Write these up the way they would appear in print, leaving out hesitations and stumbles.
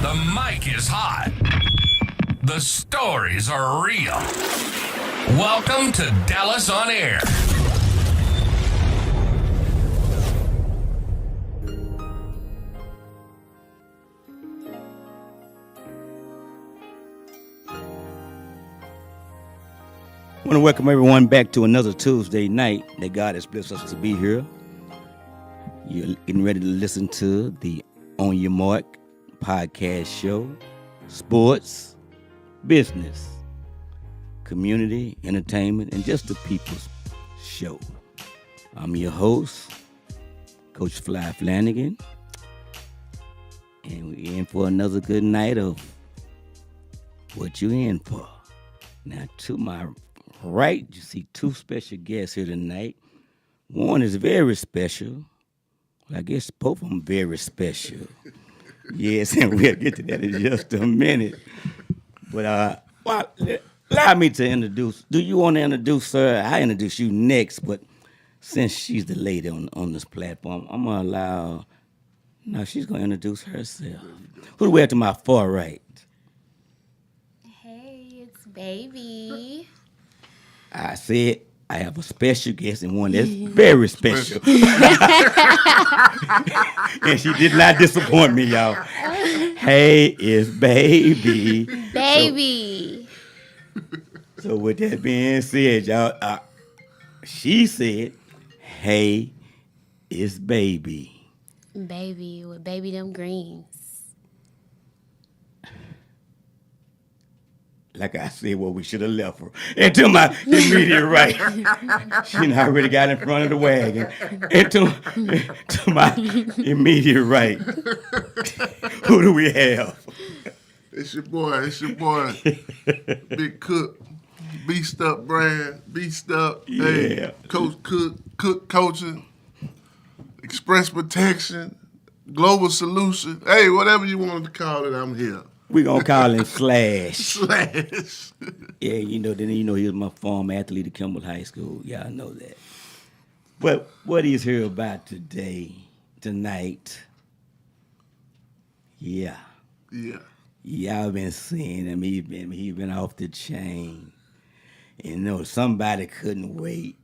The mic is hot. The stories are real. Welcome to Dallas on Air. I want to welcome everyone back to another Tuesday night that God has blessed us to be here. You're getting ready to listen to the On Your Mark podcast show, sports, business, community, entertainment, and just the people's show. I'm your host, Coach Fly Flanagan, and we're in for another good night of What You In For. Now, to my right, you see two special guests here tonight. One is very special. Well, I guess both of them very special. Yes, and we'll get to that in just a minute. But allow me to introduce. Do you want to introduce her? I introduce you next, but since she's the lady on this platform, I'm gonna allow. No, she's gonna introduce herself. Who do we have to my far right? Hey, it's Baby. I said I have a special guest and one that's very special. And she did not disappoint me, y'all. Hey, it's Baby. Baby. So with that being said, y'all, she said, hey, it's Baby. Baby with Baby them greens. Like I said, well, we should have left her. And to my immediate right, she already got in front of the wagon. And to my immediate right, who do we have? It's your boy, Big Cook, Beast Up brand, Beast Up, Yeah. Hey, Coach Cook Coaching, Express Protection, Global Solution, hey, whatever you wanted to call it, I'm here. We gonna call him Slash. Slash. Yeah, he was my former athlete at Kimball High School. Y'all know that. But what he's here about tonight, yeah. Y'all been seeing him. He been off the chain. And somebody couldn't wait.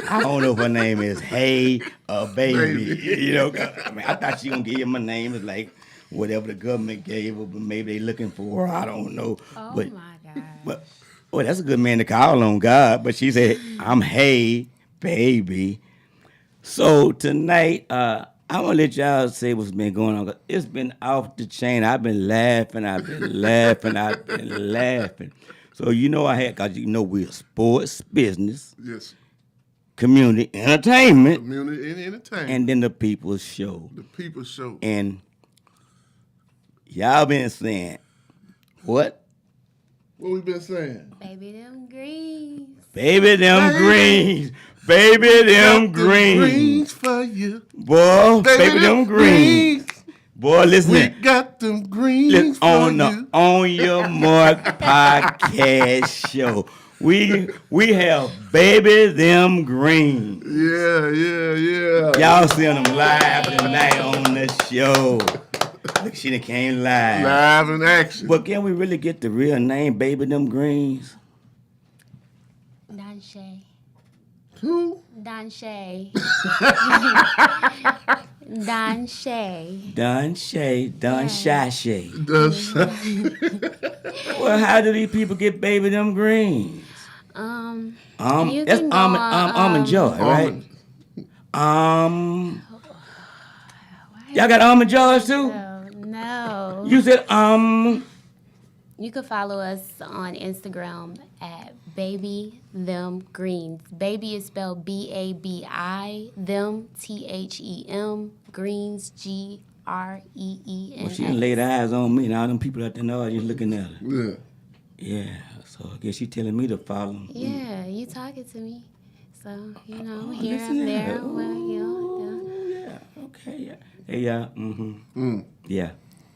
I don't know if her name is Hey or Baby. I thought she gonna give him a name. It's like whatever the government gave her, but maybe they looking for her. I don't know. Oh but, my God. But that's a good man to call on God. But she said, I'm Hey Baby. So tonight, I'm gonna let y'all say what's been going on. It's been off the chain. I've been laughing. So cause we're sports, business, Yes. community, entertainment, Community and entertainment. and then the people's show. The People Show. And y'all been saying, what? What we been saying? Baby them greens. Baby, them greens. Baby, them Got the greens. greens for you. Boy, baby, them greens. Boy, listen. We got them greens Listen, for on you. the On Your Mark podcast show. We have Baby Them Greens. Yeah. Y'all seeing them live tonight on the show. Look, she done came live. Live in action. But can we really get the real name, Baby Them Greens? Don Shay. Who? Don Shay. Don Shay. Don Shay, Don Shay. Does Well, how do these people get Baby Them Greens? You That's can go almond joy, right? Almond. Y'all got almond joys too? No. You said You can follow us on Instagram at Baby Them Greens. Baby is spelled BABI, them THEM, Greens GREENS. Well, she done laid eyes on me, and all them people out there know are just looking at her. Yeah. Yeah, so I guess she telling me to follow. Yeah, you talking to me. So, here listen and to there. her. Well, Yeah, okay, yeah. Hey, y'all, Yeah.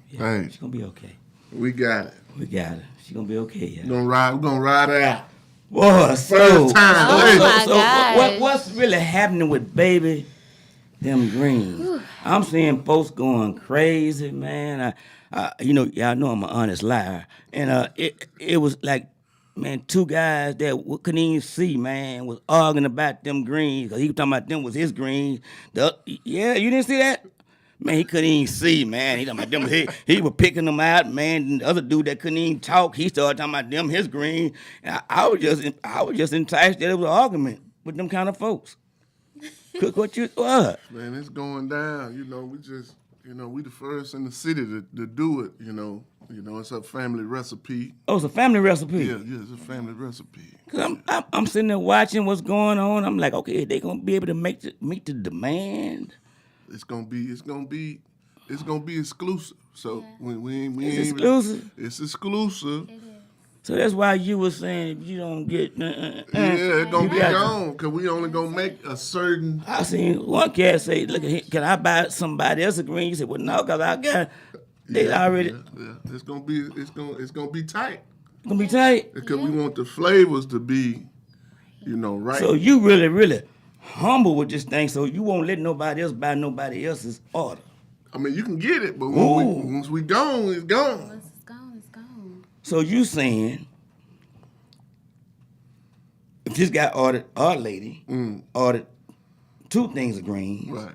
Hey. She's gonna be okay. We got it. We got her. She's gonna be okay, yeah. We're gonna ride it out. Boy, First time. Oh, my gosh. what's really happening with Baby Them Greens? I'm seeing folks going crazy, man. y'all know I'm an honest liar, and it was like, man, two guys that couldn't even see, man, was arguing about them greens because he was talking about them was his greens. Yeah, you didn't see that? Man, he couldn't even see, man. He talking about them. He was picking them out, man. And the other dude that couldn't even talk, he started talking about them his green. And I was just enticed that it was an argument with them kind of folks. Cook what? Man, it's going down. We the first in the city to do it. It's a family recipe. Oh, it's a family recipe. Yeah, it's a family recipe. Cause I'm sitting there watching what's going on. I'm like, okay, they gonna be able to meet the demand. It's gonna be exclusive. So we ain't exclusive. It's exclusive. It is. So that's why you were saying if you don't get, Yeah, it's gonna be gone because we only gonna make a certain. I seen one cat say, "Look, can I buy somebody else a green?" You said, "Well, no, cause I got they already." Yeah. It's gonna be tight. It's gonna be tight. Because we want the flavors to be, right. So you really, really humble with this thing, so you won't let nobody else buy nobody else's order. I mean, you can get it, but once we gone, it's gone. Once it's gone, it's gone. So you saying if this guy ordered our lady ordered 2 things of greens, Right.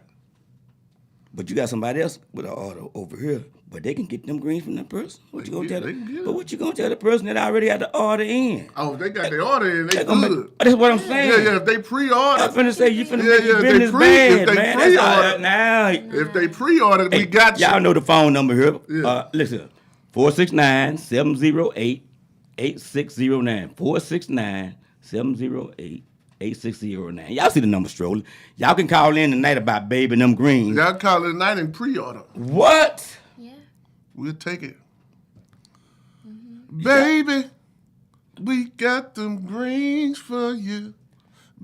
but you got somebody else with an order over here, but they can get them greens from that person. What you gonna tell they can get it. But what you gonna tell the person that already had the order in? Oh, they got their order in. They Gonna good. that's what I'm saying. Yeah. If they pre-order, I'm finna say you finna Yeah, make your if they business pre- bad, if they man. pre-order- That's now. if they pre-ordered, we got you. Y'all know the phone number here. Yeah. Listen, 469-708-8609. 469-708-8609. Y'all see the number strolling. Y'all can call in tonight about baby and them greens. Y'all call it tonight and pre-order. What? Yeah. We'll take it. Baby, we got them greens for you.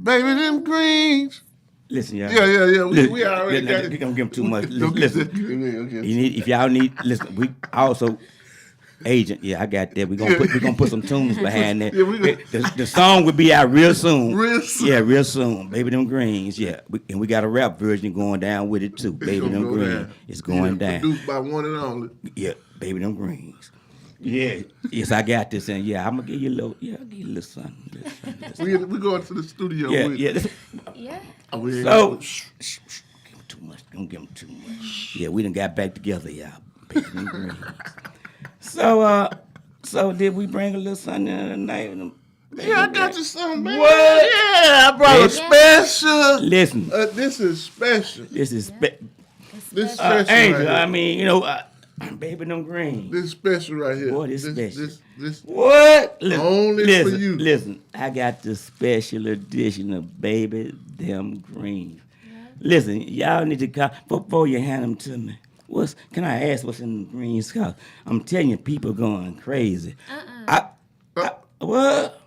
Baby, them greens. Listen, y'all. Yeah. We Listen, already got it. We don't give them too much. Don't Listen. get that. You need, if y'all need, listen, we also, agent, yeah, I got that. We're gonna put some tunes behind that. Yeah, we gonna- the song will be out real soon. Real soon. Yeah, real soon. Baby Them Greens, yeah. And we got a rap version going down with it too. Baby gonna Them go Greens. down. It's going down. Produced by one and only. Yeah, Baby Them Greens. Yeah. Yes, I got this, and yeah, I'm gonna give you a little, give you a little something. We going to the studio Yeah, with yeah. Yeah. Oh, we ain't So, gonna- shh, don't give 'em too much. Don't give 'em too much. Yeah, we done got back together, y'all. Baby Them Greens. So did we bring a little something in tonight? Yeah, I got you something, man. What? Yeah, I brought a Yeah. special. Listen, This is special. this is This special Angel. right I here. mean, Baby Them Greens. This special right here. Boy, this special. This What? Listen, Only for listen, you. Listen, I got the special edition of Baby Them Greens. Listen, y'all need to call before you hand them to me. Can I ask what's in the greens? Cause I'm telling you, people going crazy. What?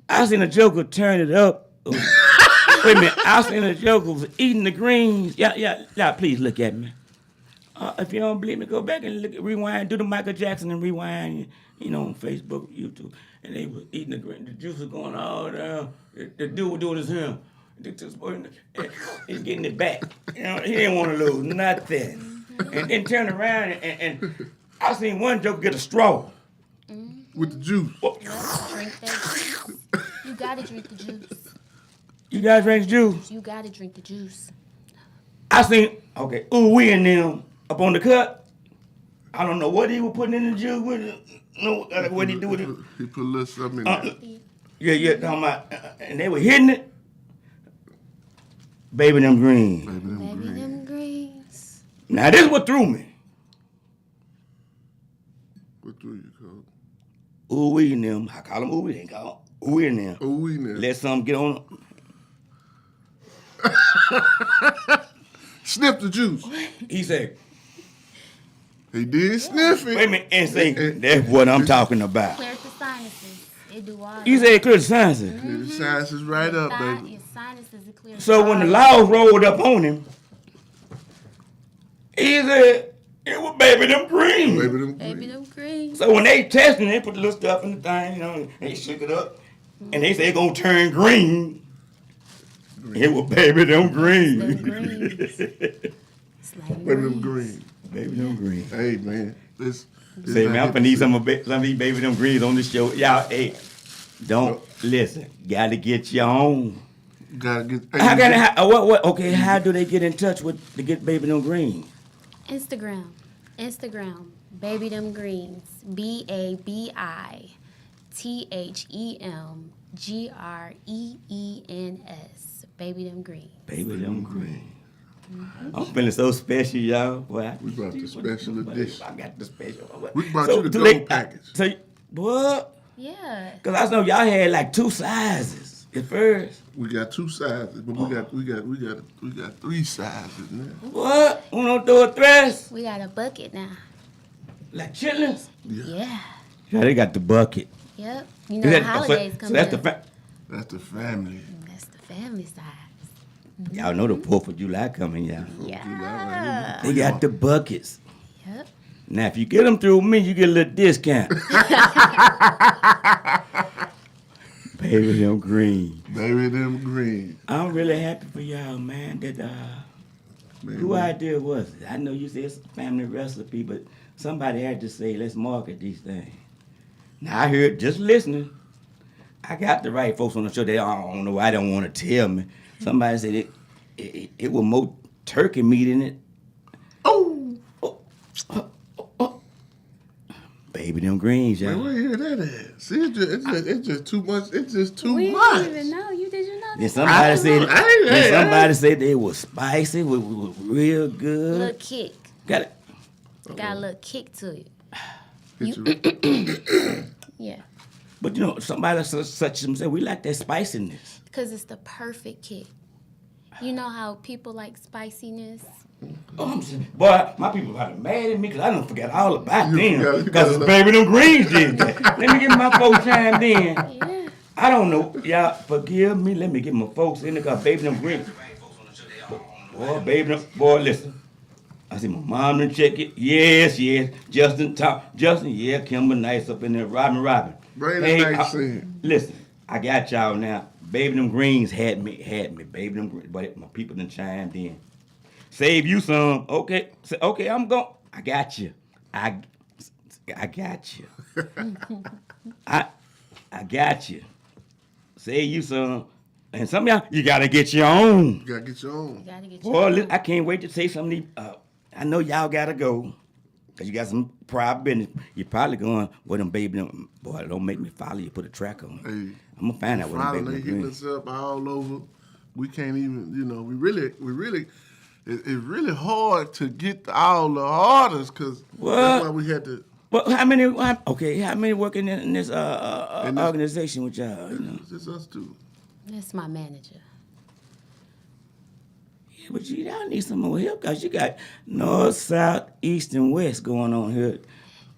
I seen a joker turn it up. Wait a minute, I seen a joker was eating the greens. Yeah, please look at me. If you don't believe me, go back and rewind, do the Michael Jackson and rewind, on Facebook, YouTube. And they was eating the green, the juice was going all down. The dude was doing his him. He's getting it back. He didn't want to lose nothing. And then turn around and I seen one joker get a straw. with the juice. Drink that juice. You gotta drink the juice. You guys drink the juice? You gotta drink the juice. I seen, we and them up on the cut. I don't know what he was putting in the juice with it. No, what he do with it. He put a little something in there. Yeah, talking about, and they were hitting it. Baby Them Greens. Baby, them greens. Now this is what threw me. What do you call Ooh, we and them. I call them ooh, they ain't call them. Ooh, we and them. it? Oh, we know. Let some get on. Sniff the juice. He said, He did sniff it. wait a minute, and say, that's what I'm talking about. Clear the sinuses. It do all. He said, clear the sinuses. The science is right up, baby. Your sinuses are clear. So when the laws rolled up on him, he said, it was Baby Them Greens. Baby, them Baby, green. them greens. So when they testing, they put the little stuff in the thing, and they shook it up, and they say it's gonna turn green. It was Baby Them Greens. Them greens. It's like Baby, them greens. green. Baby them greens. Hey, man. This Say, man, I'm not gonna need it. some of these baby them greens on the show. Y'all, hey, don't listen. Gotta get your own. Gotta get. Okay, how do they get in touch to get baby them greens? Instagram, baby them greens, BABITHEMGREENS, baby them greens. Baby them greens. I'm feeling so special, y'all. Boy, We brought the special edition. I got the special. We brought you the gold package. What? Yeah. Cause I know y'all had like 2 sizes at first. We got 2 sizes, but we got 3 sizes now. What? Uno, dos, tres? We got a bucket now. Like chitlins? Yeah. Yeah, they got the bucket. Yep. You know the holidays so coming that's up. That's the family. That's the family size. Y'all know the 4th of July coming, y'all. Yeah. They got the buckets. Yep. Now, if you get them through me, you get a little discount. Baby, them green. Baby, them green. I'm really happy for y'all, man. That Man, who idea was it? I know you said it's a family recipe, but somebody had to say, let's market these things. Now, I heard, just listening, I got the right folks on the show. They don't know why they don't want to tell me. Somebody said it was more turkey meat in it. Oh! Baby, them greens, y'all. Man, where you hear that at? See, it's just too much. It's just too We much. didn't even know. Did you know Then that? somebody said, Hey. somebody said they was spicy, was real Little good. kick. Got it. Got a little kick to it. Hit you. Yeah. But you know, somebody such as said, we like that spiciness. Because it's the perfect kick. You know how people like spiciness? Oh, I'm saying, boy, my people are mad at me because I done forgot all about You them. forgot Because it's baby them greens did that. Let me get my folks chimed in. Yeah. I don't know. Y'all forgive me. Let me get my folks in there because baby them greens. Boy, baby them, boy, listen. I see my mom done check it. Yes. Justin, yeah, Kimber Nice up in there. Robin. Bring the nice in. Listen, I got y'all now. Baby them greens had me. Baby them greens, but my people done chimed in. Save you some. Okay, I'm going. I got you. I got you. I got you. Save you some. And some of y'all, you gotta get your own. You gotta get your own. You gotta get Boy, your I can't wait to say something. I know y'all gotta go. Cause you got some private business. You're probably going, well, them baby, them, boy, don't make me follow you. Put a track on. Hey, I'm gonna find out what them Friday baby they them hitting greens. us up all over. We can't even, we really, it's really hard to get all the orders because that's why we had to. Well, how many working in this organization with y'all? You know? It's just us two. That's my manager. Yeah, but y'all need some more help because you got north, south, east, and west going on here.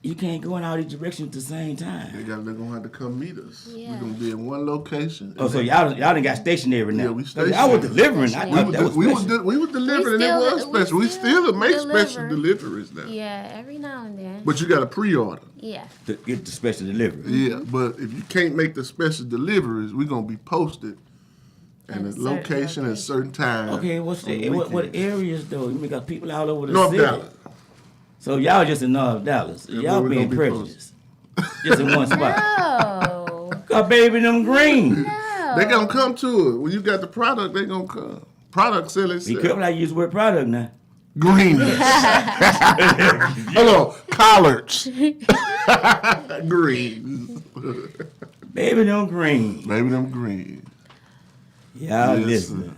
You can't go in all these directions at the same time. They're gonna have to come meet us. Yeah. We're gonna be in one location. Oh, so y'all done got stationary now? Yeah, we I was stationary. delivering. I thought that was we special. was delivering. It was special. We still make special deliver. deliveries now. Yeah, every now and then. But you got to pre-order. Yeah. To get the special delivery. Yeah, but if you can't make the special deliveries, we're gonna be posted At in a a certain location at a certain time. Okay, what areas though? You got people all over the North city. Dallas. So y'all just in North Dallas. Yeah, Y'all but we being gonna be prejudiced. Just in one spot. No. Got baby them green. No. They gonna come to it. When you got the product, they gonna come. Product sell Be itself. careful how you use the word product now. Greenness. Hello, collards. Green. Baby them green. Baby, them green. Y'all Yes, listen. sir.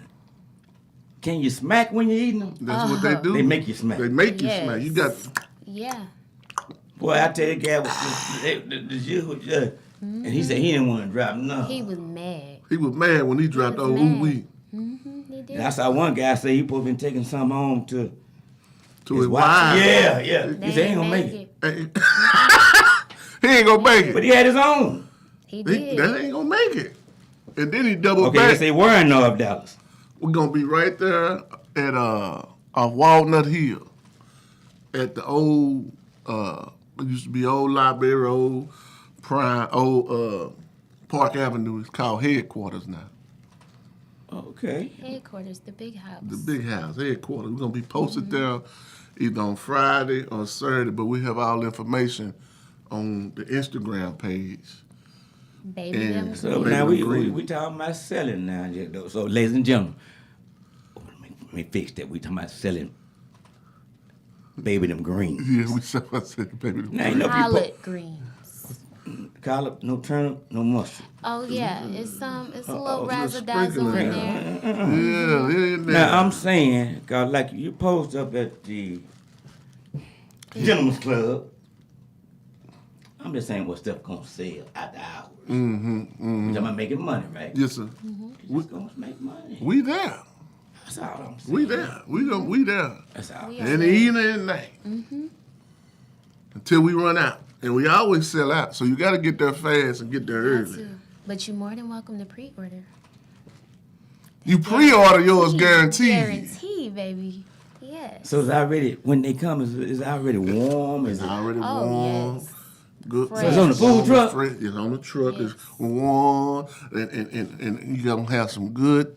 Can you smack when you eating them? That's what they do. They make you smack. They make you Yes. smack. You got. Yeah. Boy, I tell you, guy was and he said he didn't want to drop none. He was mad. He was mad when he dropped was the mad. ooh-wee He did. And I saw one guy say he supposed to been taking some home to to his wife. Yeah. They He said he ain't ain't gonna make it. He ain't gonna make But it. he had his own. He did. That ain't gonna make it. And then he doubled Okay, back. they say we're in North Dallas. We're gonna be right there at Walnut Hill, at the old it used to be old library, old Prime, old Park Avenue. It's called headquarters now. Okay. Headquarters, the big house. The big house, headquarters. We're going to be posted there either on Friday or Saturday, but we have all the information on the Instagram page. Baby And them So Baby now them green. we talking about selling now. So ladies and gentlemen, let me fix that. We talking about selling baby them greens. Yeah, I said, baby. Now, you know, collard greens. collard, no turnip, no mustard. Oh yeah, it's a little just razzle dazzle sprinkle in it. there. Yeah. Now I'm saying, God, like you post up at the Gentleman's Club. I'm just saying what stuff gonna sell at the hours. We talking about making money, right? Yes, sir. What's gonna make money? We there. That's all I'm saying. We there. We there. That's all. We In the evening and night. Until we run out. And we always sell out. So you got to get there fast and get there Got early. to. But you're more than welcome to pre-order. You pre-order yours guaranteed. Guarantee, baby. Yes. So it's already when they come, it's already warm. Is It's it? already Oh, warm. yes. Good. So it's on the food truck? Fresh. It's on the truck. Yes. It's warm. And you going to have some good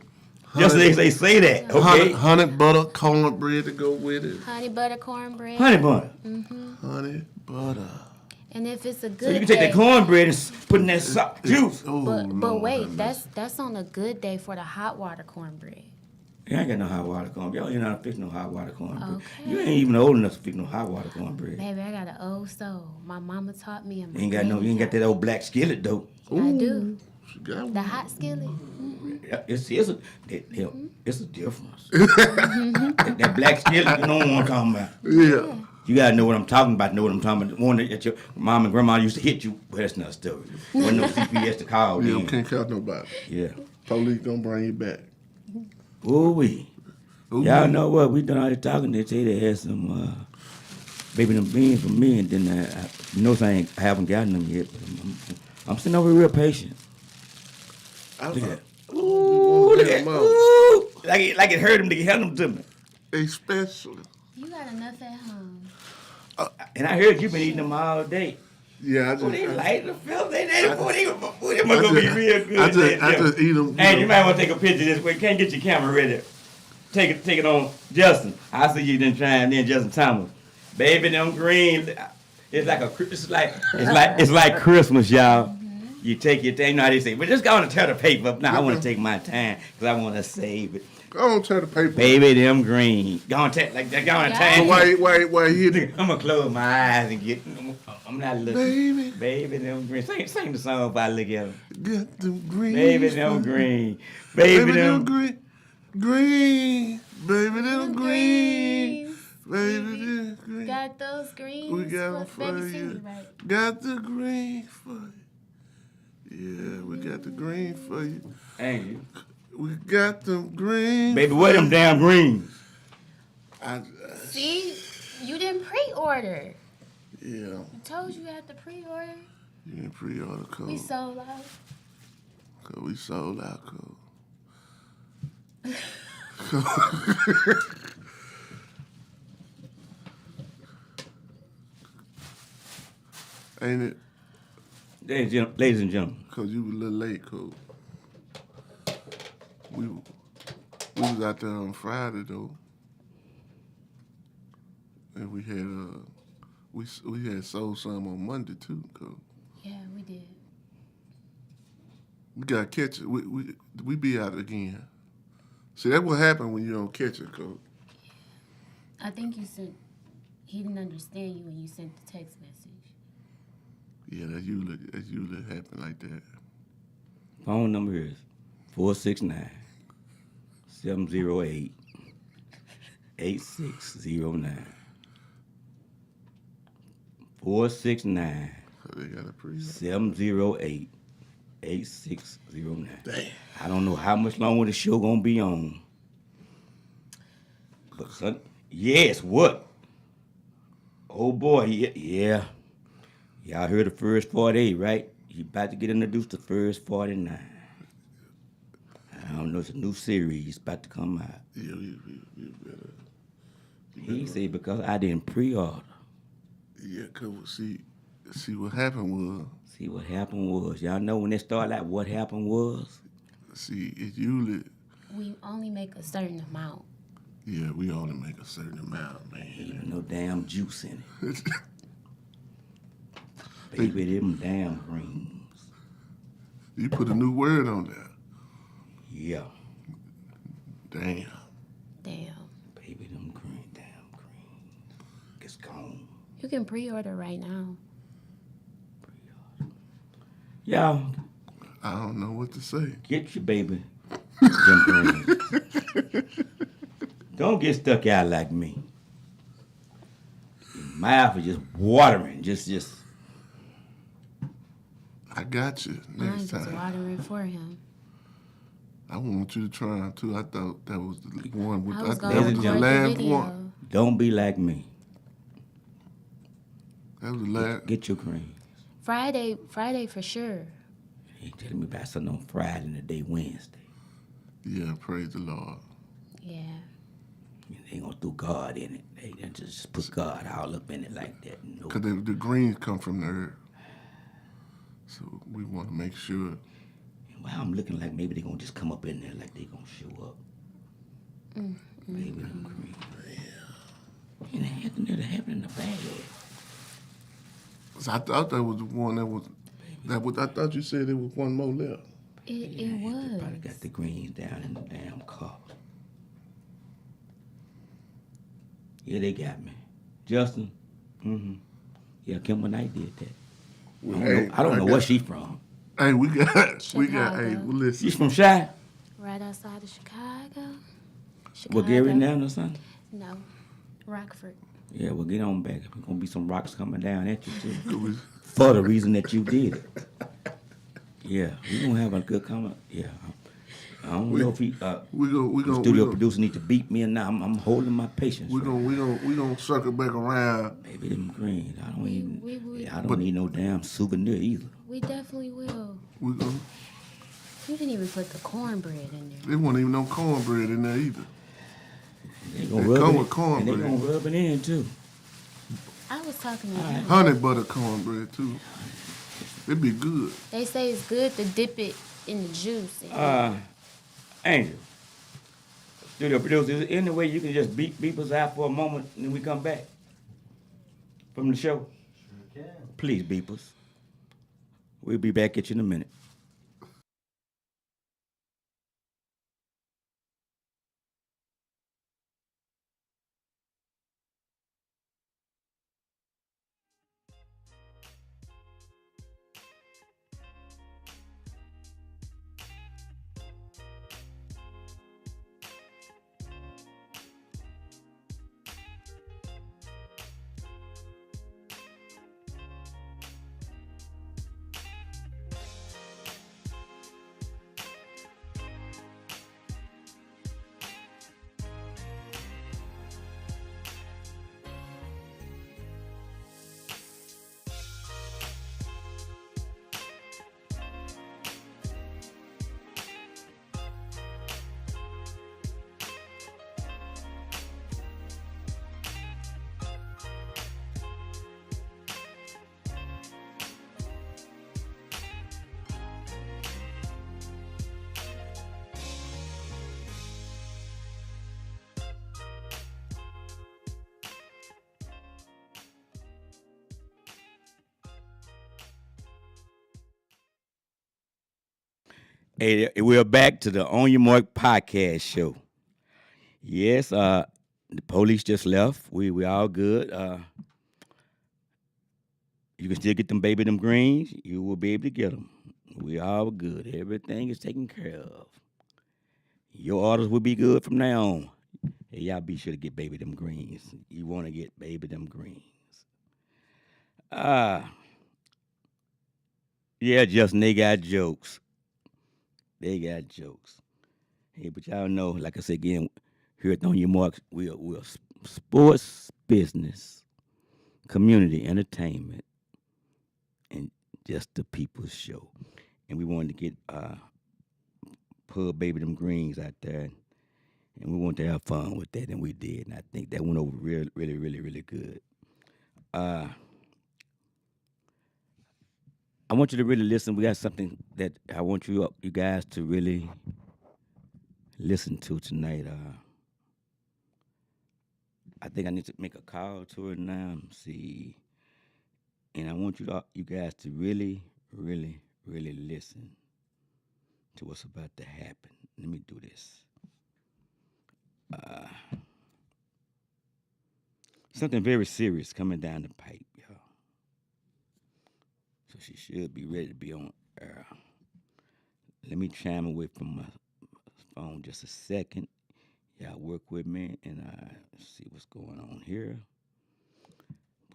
Just they say that. Okay. honey butter cornbread to go with it. Honey butter cornbread. Honey butter. Honey butter. And if it's a good So you can take day, that cornbread and put in that juice. Oh, but Lord wait, have mercy. that's on a good day for the hot water cornbread. You ain't got no hot water cornbread. Y'all ain't know how to fix no hot water cornbread. Okay. You ain't even old enough to fix no hot water cornbread. Baby, I got an old soul. My mama taught me. And my You ain't got that old black skillet though. I do. She got The one. hot skillet. Yeah, it's a difference. that black skillet, you know what I'm talking about. Yeah. You gotta know what I'm talking about. Know what I'm talking about. The one that your mom and grandma used to hit you. Well, that's not a story. Wasn't no CPS to call. Yeah, then. can't count nobody. Yeah. Police gonna bring you back. Ooh wee. Ooh. Y'all know what? We done all the talking. They say they had some baby them beans for me, and then I haven't gotten them yet. But I'm sitting over real patient. Look at that. Ooh, look at that. Ooh, like it hurt him to get them to me. Especially. You got enough at home. And I heard you been eating them all day. Yeah, I Oh, they just. light the film. They must gonna be real good. I just eat them. Hey, you might want to take a picture this way. Can't get your camera ready. Take it on Justin. I see you then trying then Justin Thomas. Baby, them green. It's like Christmas, y'all. You take your thing. You know how they say, but just go on and tear the paper up. Now I want to take my time because I want to save it. Go on, tear the paper. Baby, them green. Go on, take like go on and Yeah. time. Why he hit I'm gonna close my eyes and get. I'm not looking. Baby, Baby, them green. Sing the song if I look at them. get them green. Baby, them green. Baby, Baby, them them. green. Green. Baby, them green. Baby, them green. Got those greens. We got them for Baby for Cindy, you. right? Got the green for you. Yeah, we got the green for you. Ain't you? We got them green. Baby, where them damn greens? See, you didn't pre-order. Yeah, I told you had to pre-order. you didn't pre-order code. We sold out. Cause we sold out code. Ain't it? Ladies and gentlemen. Cause you was a little late, code. We was out there on Friday though, and we had sold some on Monday too, code. Yeah, we did. We gotta catch it. We be out again. See, that's what happened when you don't catch it, code. I think you sent. He didn't understand you when you sent the text message. Yeah, that usually happen like that. Phone number is 469-708-8609. 469 So they got a pre. 708-8609. Damn. I don't know how much longer the show gonna be on. But son, yes, what? Oh boy, yeah. Y'all heard the first 48, right? You about to get introduced to first 49. I don't know, it's a new series about to come out. Yeah, you better. He said because I didn't pre-order. Yeah, cause see what happened was. See, what happened was, y'all know when they start like what happened was? See, it usually we only make a certain amount. Yeah, we only make a certain amount, man. Ain't no damn juice in it. Baby, them damn greens. You put a new word on there. Yeah. Damn. Damn. Baby, them green, damn green. It's gone. You can pre-order right now. Y'all, I don't know what to say. get your baby them greens. Don't get stuck out like me. Your mouth is just watering. Just. I got you Mine's next just time. watering for him. I want you to try them too. I thought that was the one with I was that going Ladies to and was the record the last video. one. Don't be like me. That was the last. Get your greens. Friday for sure. He telling me about something on Friday and the day Wednesday. Yeah, praise the Lord. Yeah. They gonna throw God in it. They just put God all up in it like that. No. Because the greens come from the earth. So we want to make sure. Well, I'm looking like maybe they gonna just come up in there like they gonna show up. Baby, them greens. And it happened in the bag. 'Cause I thought that was the one that was. I thought you said there was one more left. It They was. probably got the greens down in the damn car. Yeah, they got me. Justin. Yeah, Kimber Knight did that. I don't know where she from. Hey, we got. Chicago. Hey, well, listen. She's from Chi? Right outside of Chicago. Bulgaria now or something? No. Rockford. Yeah, well, get on back. There's gonna be some rocks coming down at you too. We- For the reason that you did it. Yeah, we gonna have a good comment. Yeah, I don't know if he, We the gonna studio producer need to beat me or not. I'm holding my patience. we gonna circle back around. Baby, them green. I don't we- I don't need no damn souvenir either. We definitely will. We gonna. You didn't even put the cornbread in there. There wasn't even no cornbread in there either. They gonna It rub come it with in, cornbread. and they gonna rub it in too. I was talking to him. Honey butter cornbread too. It'd be good. They say it's good to dip it in the juice. And Angel, studio producer, is there any way you can just beep us out for a moment and then we come back from the show? Sure can. Please beep us. We'll be back at you in a minute. Hey, we're back to the On Your Mark podcast show. Yes, the police just left. We all good. You can still get them greens. You will be able to get them. We all good. Everything is taken care of. Your orders will be good from now on. Hey, y'all be sure to get baby them greens. You want to get baby them greens. Yeah, Justin, they got jokes. They got jokes. Hey, but y'all know, like I said again, here at On Your Marks, we're sports, business, community, entertainment, and just the people's show. And we wanted to get Pub Baby Them Greens out there, and we wanted to have fun with that, and we did. And I think that went over really, really, really, really good. I want you to really listen. We got something that I want you guys to really listen to tonight. I think I need to make a call to her now. See, and I want you guys to really, really, really listen to what's about to happen. Let me do this. Something very serious coming down the pipe, y'all. So she should be ready to be on air. Let me chime away from my phone just a second. Y'all work with me and see what's going on here.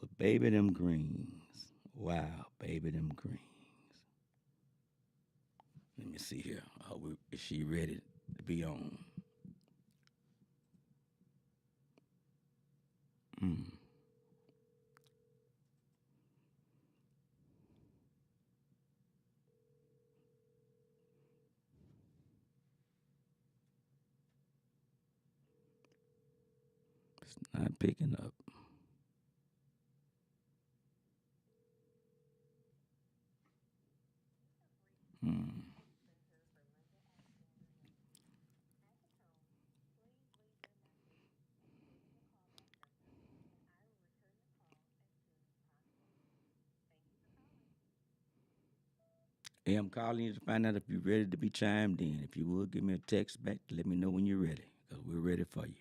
But baby, them greens. Wow, baby, them greens. Let me see here. Is she ready to be on? It's not picking up. Hey, I'm calling you to find out if you're ready to be chimed in. If you would, give me a text back to let me know when you're ready, because we're ready for you.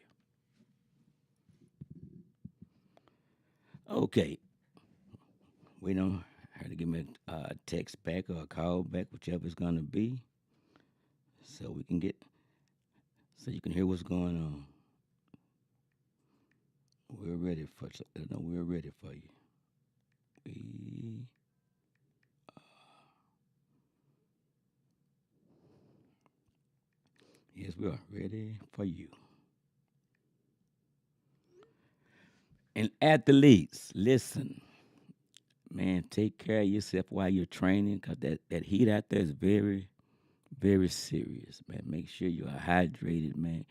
Okay. Wait on her to give me a text back or a call back, whichever it's going to be, so we can so you can hear what's going on. We're ready for you. No, we're ready for you. Yes, we are ready for you. And athletes, listen, man, take care of yourself while you're training, because that heat out there is very, very serious, man. Make sure you're hydrated, man,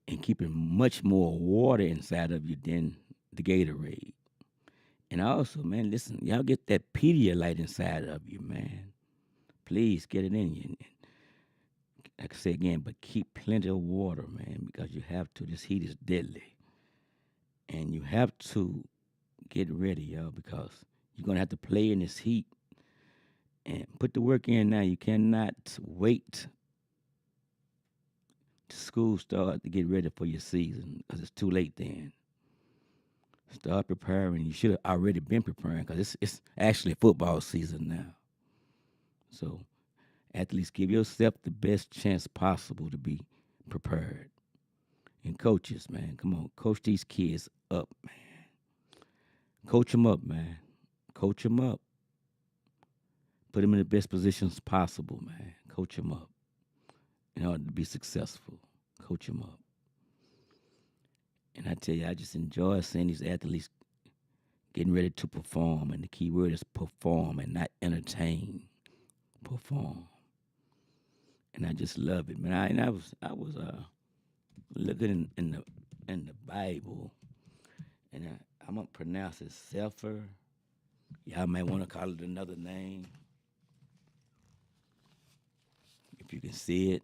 and keeping much more water inside of you than the Gatorade. And also, man, listen, y'all get that Pedialyte inside of you, man. Please get it in you. Like I say again, but keep plenty of water, man, because you have to. This heat is deadly. And you have to get ready, y'all, because you're going to have to play in this heat. And put the work in now. You cannot wait till school start to get ready for your season, because it's too late then. Start preparing. You should have already been preparing, because it's actually football season now. So athletes, give yourself the best chance possible to be prepared. And coaches, man, come on, coach these kids up, man. Coach them up, man. Coach them up. Put them in the best positions possible, man. Coach them up in order to be successful. Coach them up. And I tell you, I just enjoy seeing these athletes getting ready to perform. And the key word is perform and not entertain. Perform. And I just love it, man. I was looking in the Bible, and I'm gonna pronounce it Sefer. Y'all might want to call it another name if you can see it.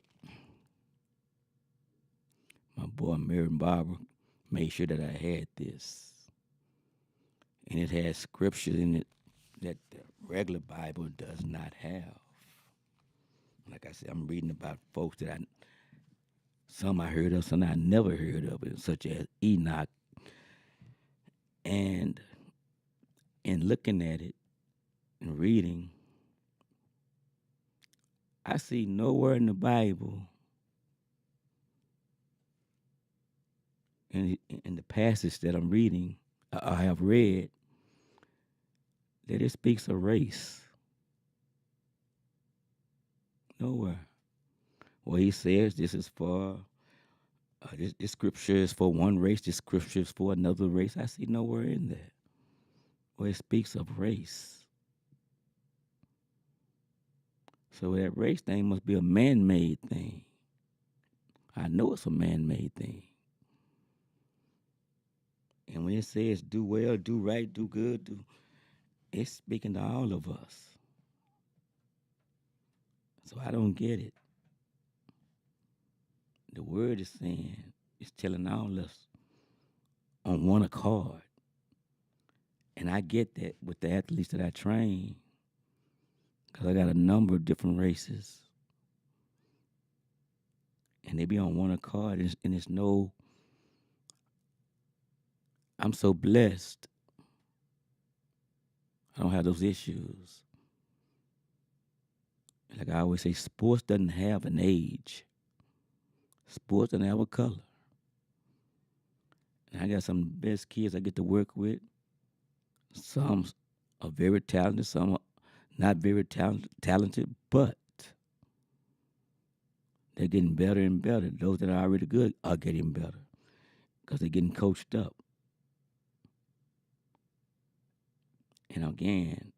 My boy Miriam Barber made sure that I had this, and it has scriptures in it that the regular Bible does not have. Like I said, I'm reading about folks that some I heard of, some I never heard of, such as Enoch. And in looking at it and reading, I see nowhere in the Bible, in the passage that I'm reading, I have read, that it speaks of race. Nowhere. Well, he says this is for, this scripture is for one race, this scripture is for another race. I see nowhere in that where it speaks of race. So that race thing must be a man-made thing. I know it's a man-made thing. And when it says do well, do right, do good, it's speaking to all of us. So I don't get it. The word is saying, it's telling all us on one accord. And I get that with the athletes that I train, because I got a number of different races. And they be on one accord, and it's no, I'm so blessed. I don't have those issues. Like I always say, sports doesn't have an age. Sports doesn't have a color. And I got some of the best kids I get to work with. Some are very talented, some are not very talented, but they're getting better and better. Those that are already good are getting better because they're getting coached up. And again,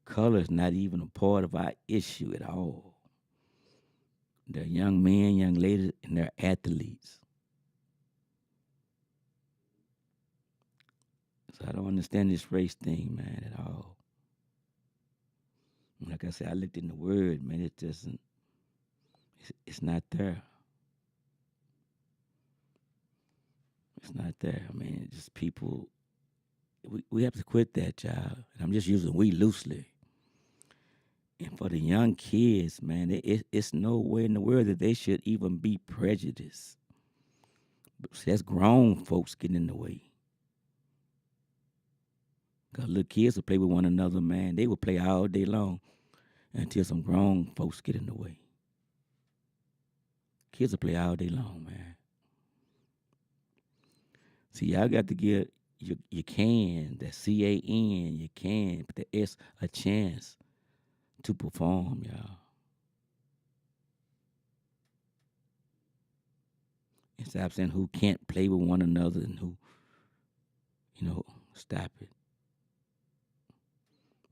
color is not even a part of our issue at all. They're young men, young ladies, and they're athletes. So I don't understand this race thing, man, at all. Like I said, I looked in the word, man, it doesn't, it's not there. It's not there. I mean, it's just people, we have to quit that, child. And I'm just using we loosely. And for the young kids, man, it's no way in the world that they should even be prejudiced. See, that's grown folks getting in the way. Because little kids will play with one another, man. They will play all day long until some grown folks get in the way. Kids will play all day long, man. See, y'all got to get, you can, that C-A-N, you can, but the S, a chance to perform, y'all. And stop saying who can't play with one another and who, stop it.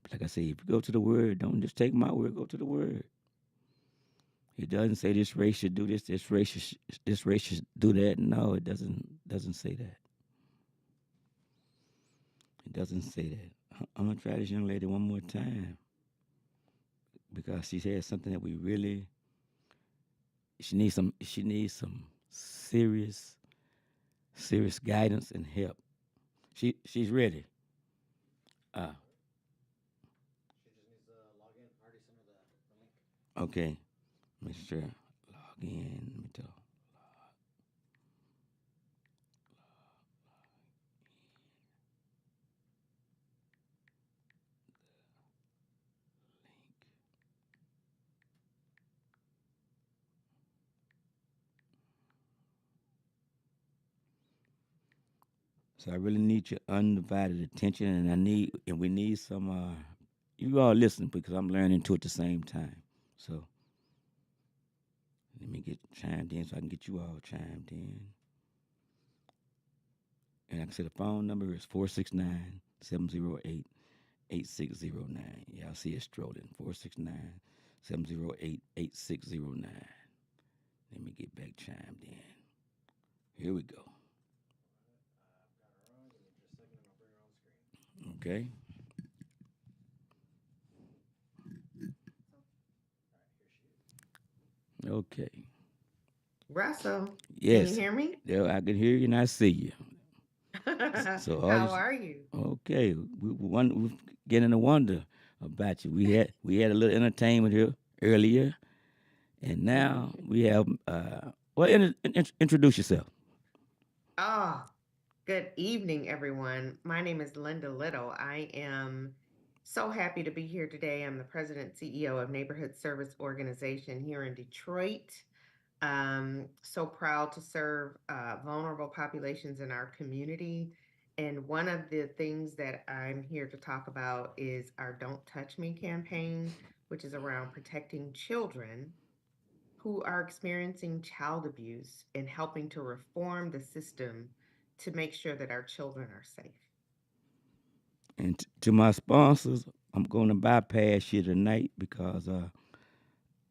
But like I say, if you go to the word, don't just take my word, go to the word. It doesn't say this race should do this race should do that. No, it doesn't say that. It doesn't say that. I'm gonna try this young lady one more time. Because she said something that we really, she needs some serious guidance and help. She's ready. She just needs to log in. I already sent her the link. Okay. Make sure. Log in. Let me tell. So I really need your undivided attention, and we need some. You all listen because I'm learning too at the same time. So let me get chimed in so I can get you all chimed in. And like I said, the phone number is 469-708-8609. Y'all see it strolling. 469-708-8609. Let me get back chimed in. Here we go. Okay. Okay. Russell, Yes. can you hear me? Yeah, I can hear you and I see you. So How are you? Okay, we're getting to wonder about you. We had a little entertainment here earlier, and now we have. Introduce yourself. Oh, good evening, everyone. My name is Linda Little. I am so happy to be here today. I'm the president CEO of Neighborhood Service Organization here in Detroit. So proud to serve vulnerable populations in our community. And one of the things that I'm here to talk about is our Don't Touch Me campaign, which is around protecting children who are experiencing child abuse and helping to reform the system to make sure that our children are safe. And to my sponsors, I'm going to bypass you tonight because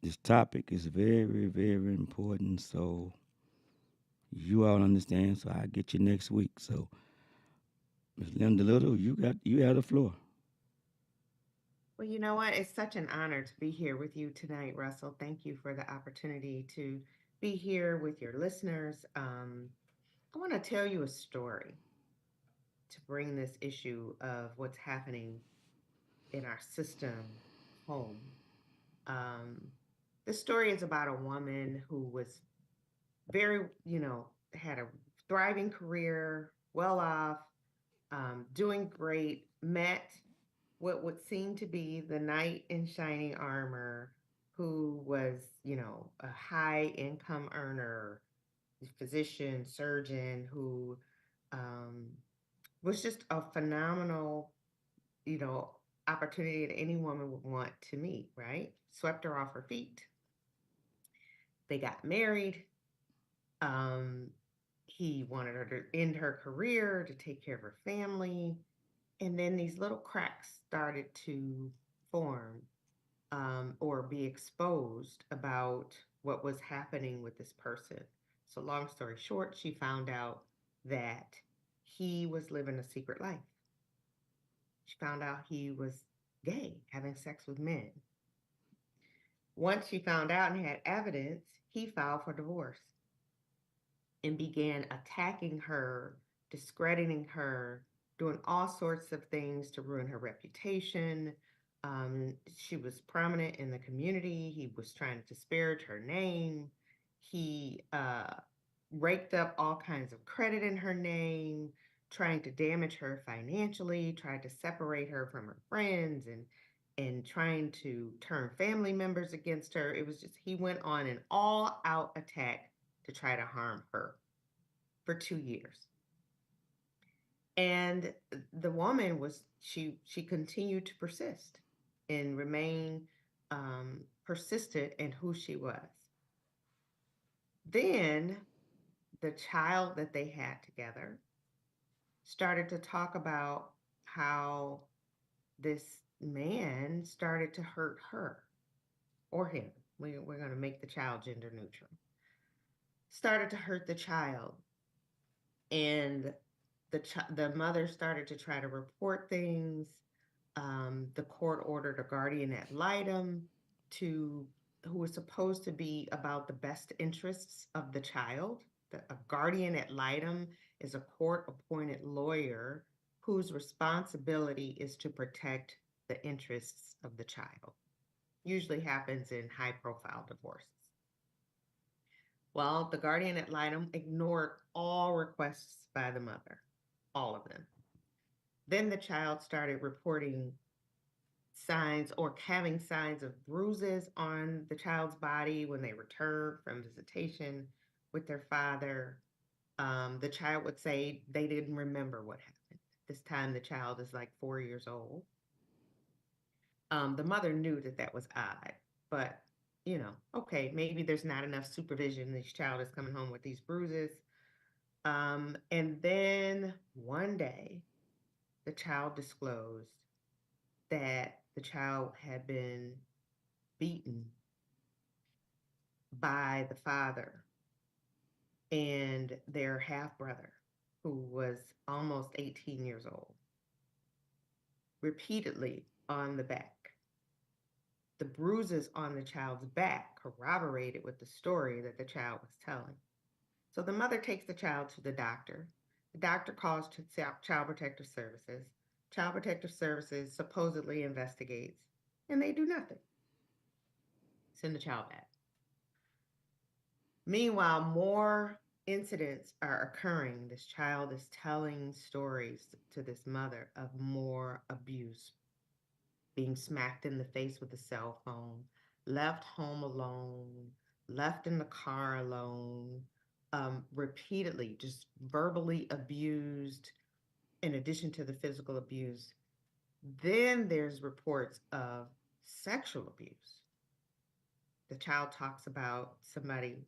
this topic is very, very important. So you all understand. So I'll get you next week. So Ms. Linda Little, you have the floor. Well, you know what? It's such an honor to be here with you tonight, Russell. Thank you for the opportunity to be here with your listeners. I want to tell you a story to bring this issue of what's happening in our system home. Um, the story is about a woman who was very, had a thriving career, well off, doing great, met what would seem to be the knight in shining armor, who was, a high income earner, physician, surgeon, who um, was just a phenomenal, you know, opportunity that any woman would want to meet, right? Swept her off her feet. They got married. Um, he wanted her to end her career, to take care of her family. And then these little cracks started to form, or be exposed about what was happening with this person. So, long story short, she found out that he was living a secret life. She found out he was gay, having sex with men. Once she found out and had evidence, he filed for divorce and began attacking her, discrediting her, doing all sorts of things to ruin her reputation. She was prominent in the community. He was trying to disparage her name. He raked up all kinds of credit in her name, trying to damage her financially, tried to separate her from her friends, and trying to turn family members against her. It was just, he went on an all-out attack to try to harm her for 2 years. And the woman she continued to persist and remain persistent in who she was. Then the child that they had together started to talk about how this man started to hurt her or him. We're going to make the child gender neutral. Started to hurt the child. And the mother started to try to report things. The court ordered a guardian ad litem who was supposed to be about the best interests of the child. A guardian ad litem is a court-appointed lawyer whose responsibility is to protect the interests of the child. Usually happens in high-profile divorces. Well, the guardian ad litem ignored all requests by the mother, all of them. Then the child started reporting signs or having signs of bruises on the child's body when they returned from visitation with their father. The child would say they didn't remember what happened. This time the child is like 4 years old. The mother knew that was odd, but okay, maybe there's not enough supervision. This child is coming home with these bruises. And then one day, the child disclosed that the child had been beaten by the father and their half brother, who was almost 18 years old, repeatedly on the back. The bruises on the child's back corroborated with the story that the child was telling. So the mother takes the child to the doctor. The doctor calls to Child Protective Services. Child Protective Services supposedly investigates, and they do nothing. Send the child back. Meanwhile, more incidents are occurring. This child is telling stories to this mother of more abuse, being smacked in the face with a cell phone, left home alone, left in the car alone, repeatedly just verbally abused, in addition to the physical abuse. Then there's reports of sexual abuse. The child talks about somebody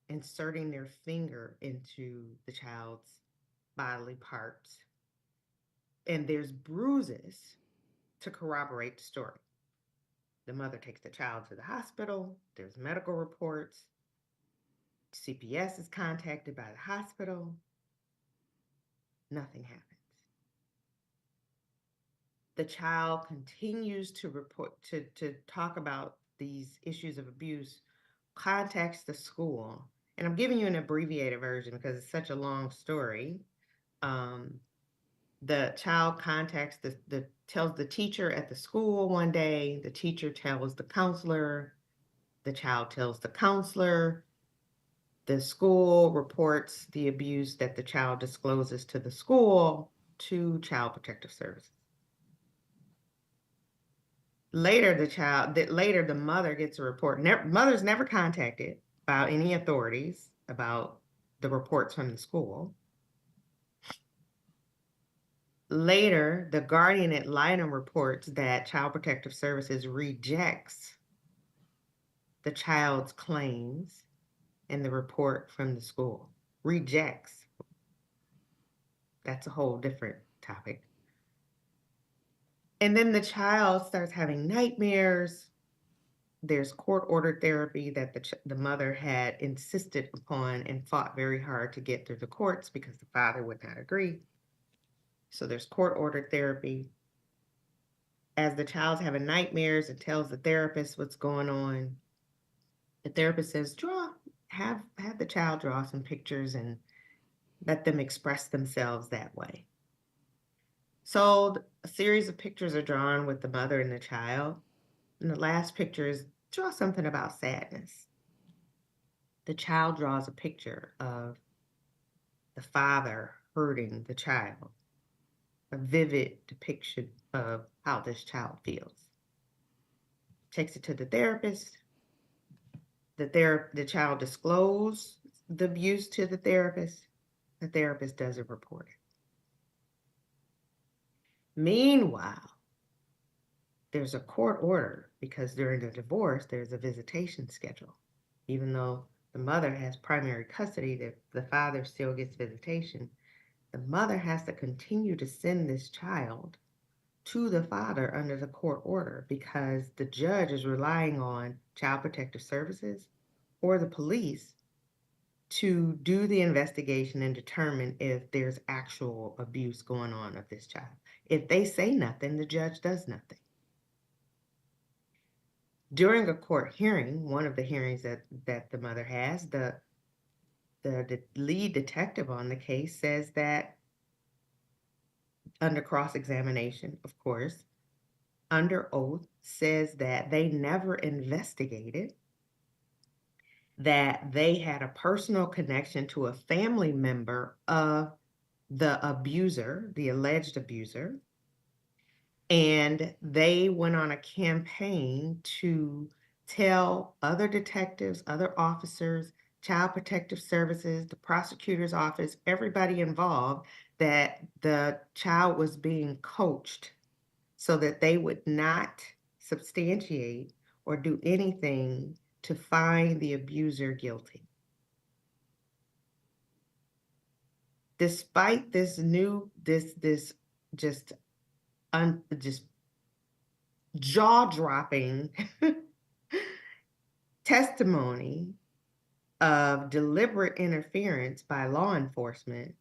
inserting their finger into the child's bodily parts. And there's bruises to corroborate the story. The mother takes the child to the hospital. There's medical reports. CPS is contacted by the hospital. Nothing happens. the child continues to report to talk about these issues of abuse, contacts the school, and I'm giving you an abbreviated version because it's such a long story. The child contacts tells the teacher at the school one day, the teacher tells the counselor, the child tells the counselor, the school reports the abuse that the child discloses to the school to Child Protective Services. Later, the mother gets a report. Mother's never contacted by any authorities about the reports from the school. Later, the guardian ad litem reports that Child Protective Services rejects the child's claims in the report from the school. Rejects. That's a whole different topic. And then the child starts having nightmares. There's court-ordered therapy that the mother had insisted upon and fought very hard to get through the courts because the father would not agree. So there's court-ordered therapy. As the child's having nightmares, it tells the therapist what's going on. The therapist says, have the child draw some pictures and let them express themselves that way. So a series of pictures are drawn with the mother and the child. And the last picture is draw something about sadness. The child draws a picture of the father hurting the child, a vivid depiction of how this child feels. Takes it to the therapist. The child discloses the abuse to the therapist. The therapist doesn't report it. Meanwhile, there's a court order because during the divorce, there's a visitation schedule. Even though the mother has primary custody, the father still gets visitation. The mother has to continue to send this child to the father under the court order because the judge is relying on Child Protective Services or the police to do the investigation and determine if there's actual abuse going on of this child. If they say nothing, the judge does nothing. During a court hearing, one of the hearings that the mother has, the lead detective on the case says that under cross-examination, of course, under oath, says that they never investigated, that they had a personal connection to a family member of the abuser, the alleged abuser, and they went on a campaign to tell other detectives, other officers, Child Protective Services, the prosecutor's office, everybody involved, that the child was being coached so that they would not substantiate or do anything to find the abuser guilty. Despite this just jaw-dropping testimony of deliberate interference by law enforcement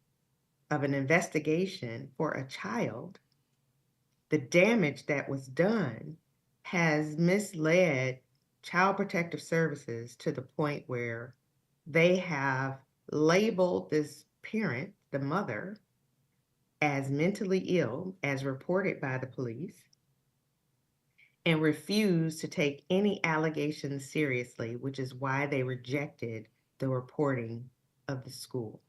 of an investigation for a child, the damage that was done has misled Child Protective Services to the point where they have labeled this parent, the mother, as mentally ill, as reported by the police, and refused to take any allegations seriously, which is why they rejected the reporting of the school.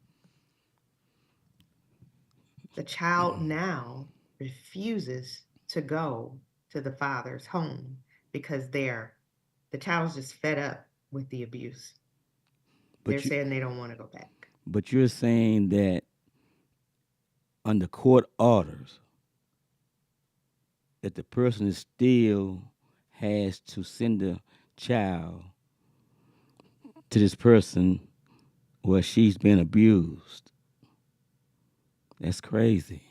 The child now refuses to go to the father's home because the child's just fed up with the abuse. They're saying they don't want to go back. But you're saying that under court orders, that the person still has to send the child to this person where she's been abused. That's crazy.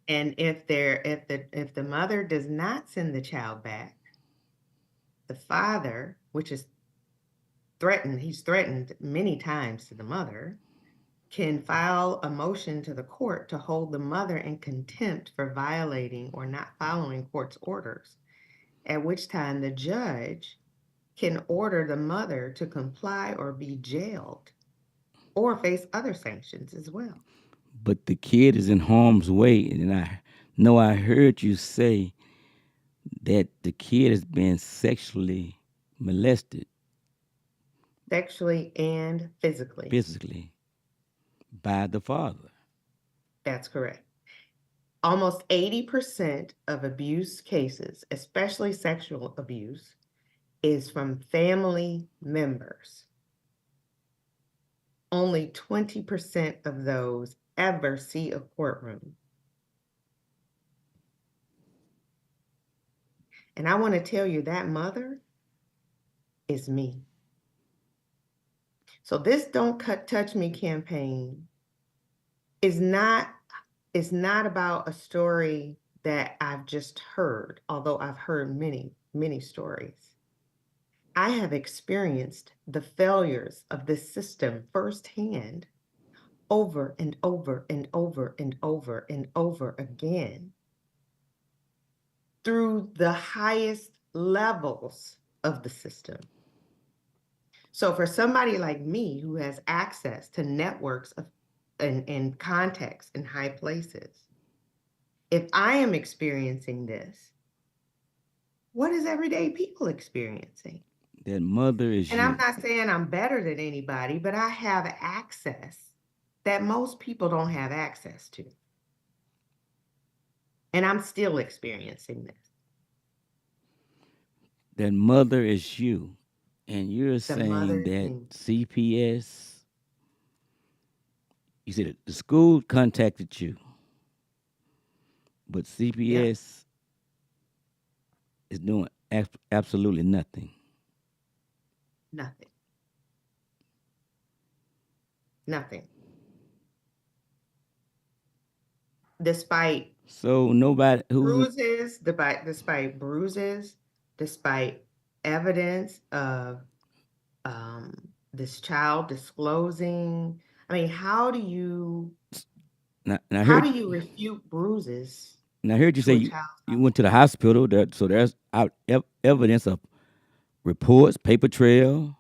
And if the mother does not send the child back, the father, which is threatened, he's threatened many times to the mother, can file a motion to the court to hold the mother in contempt for violating or not following court's orders, at which time the judge can order the mother to comply or be jailed or face other sanctions as well. But the kid is in harm's way, and I know I heard you say that the kid is being sexually molested Sexually and physically. physically by the father. That's correct. Almost 80% of abuse cases, especially sexual abuse, is from family members. Only 20% of those ever see a courtroom. And I want to tell you that mother is me. So this Don't Touch Me campaign is not about a story that I've just heard, although I've heard many, many stories. I have experienced the failures of this system firsthand over and over and over and over and over again through the highest levels of the system. So for somebody like me who has access to networks of and contacts in high places, if I am experiencing this, what is everyday people experiencing? That mother is And you. I'm not saying I'm better than anybody, but I have access that most people don't have access to. And I'm still experiencing this. That mother is you. And you're mother saying that is CPS, you said the school contacted you, but CPS is doing absolutely nothing. Nothing. Nothing. Despite So nobody bruises, despite bruises, despite evidence of this child disclosing. I mean, how do you refute bruises? And I heard you to say a you child's went to the hospital. So there's evidence of reports, paper trail,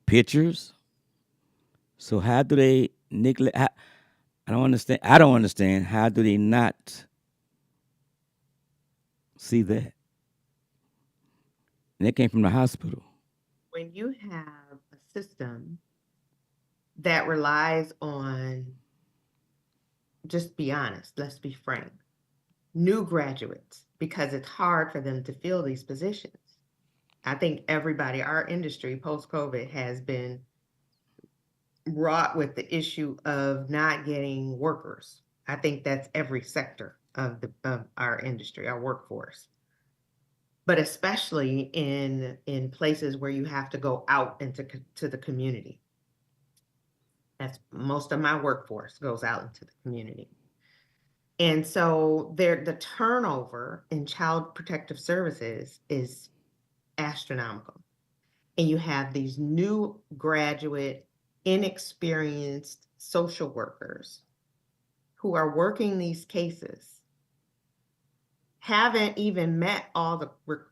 pictures. So how do they neglect? I don't understand. I don't understand. How do they not see that? And that came from the hospital. When you have a system that relies on, just be honest, let's be frank, new graduates, because it's hard for them to fill these positions. I think everybody, our industry post-COVID has been wrought with the issue of not getting workers. I think that's every sector of our industry, our workforce. But especially in places where you have to go out into the community. That's most of my workforce goes out into the community. And so the turnover in child protective services is astronomical. And you have these new graduate, inexperienced social workers who are working these cases, haven't even met all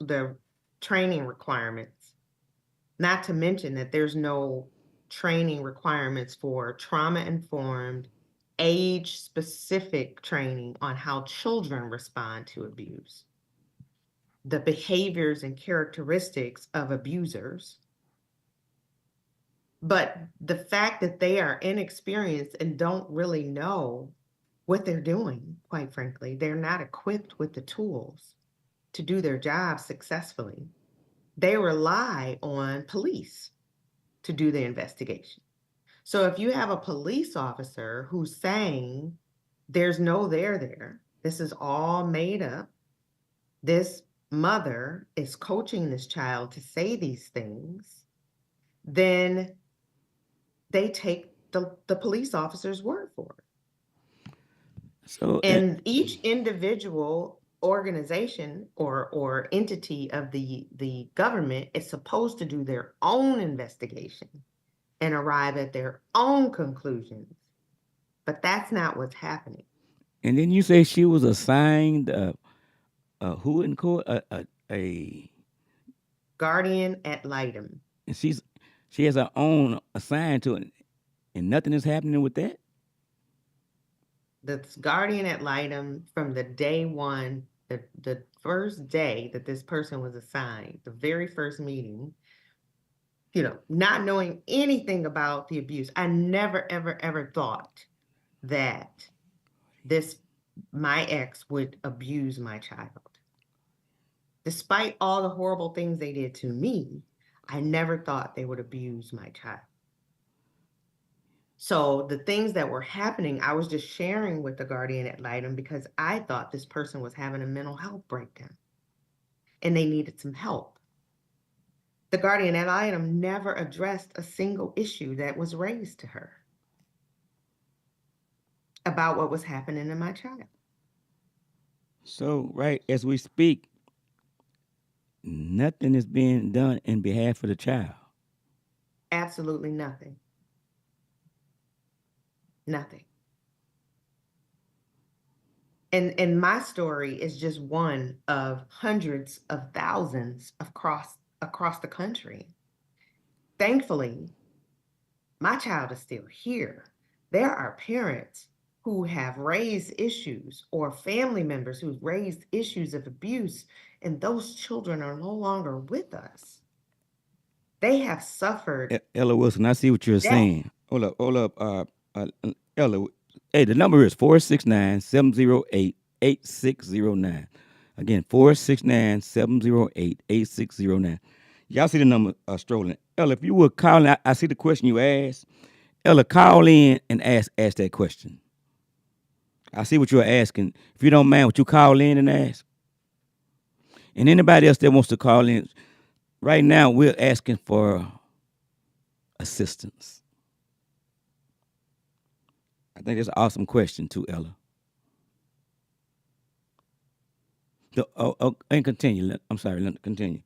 the training requirements, not to mention that there's no training requirements for trauma-informed, age-specific training on how children respond to abuse, the behaviors and characteristics of abusers. But the fact that they are inexperienced and don't really know what they're doing, quite frankly, they're not equipped with the tools to do their job successfully. They rely on police to do the investigation. So if you have a police officer who's saying there's no there, this is all made up, this mother is coaching this child to say these things, then they take the police officer's word for it. So And each individual organization or entity of the government is supposed to do their own investigation and arrive at their own conclusions But that's not what's happening. And then you say she was assigned who in court? A Guardian ad litem. and she has her own assigned to it, and nothing is happening with that. The guardian ad litem from the day one, the first day that this person was assigned, the very first meeting, you know, not knowing anything about the abuse. I never, ever, ever thought that my ex would abuse my child. Despite all the horrible things they did to me, I never thought they would abuse my child. So the things that were happening, I was just sharing with the guardian ad litem because I thought this person was having a mental health breakdown and they needed some help. The guardian ad litem never addressed a single issue that was raised to her about what was happening to my child. So right as we speak, nothing is being done in behalf of the child. Absolutely nothing. Nothing. And my story is just one of hundreds of thousands across the country. Thankfully, my child is still here. There are parents who have raised issues or family members who've raised issues of abuse, and those children are no longer with us. They have suffered. Ella Wilson, I see what you're death. saying. Hold up, Ella. Hey, the number is 469-708-8609. Again, 469-708-8609. Y'all see the number strolling. Ella, if you would call in, I see the question you asked. Ella, call in and ask that question. I see what you're asking. If you don't mind, would you call in and ask? And anybody else that wants to call in, right now we're asking for assistance. I think that's an awesome question too, Ella. And continue. I'm sorry, continue.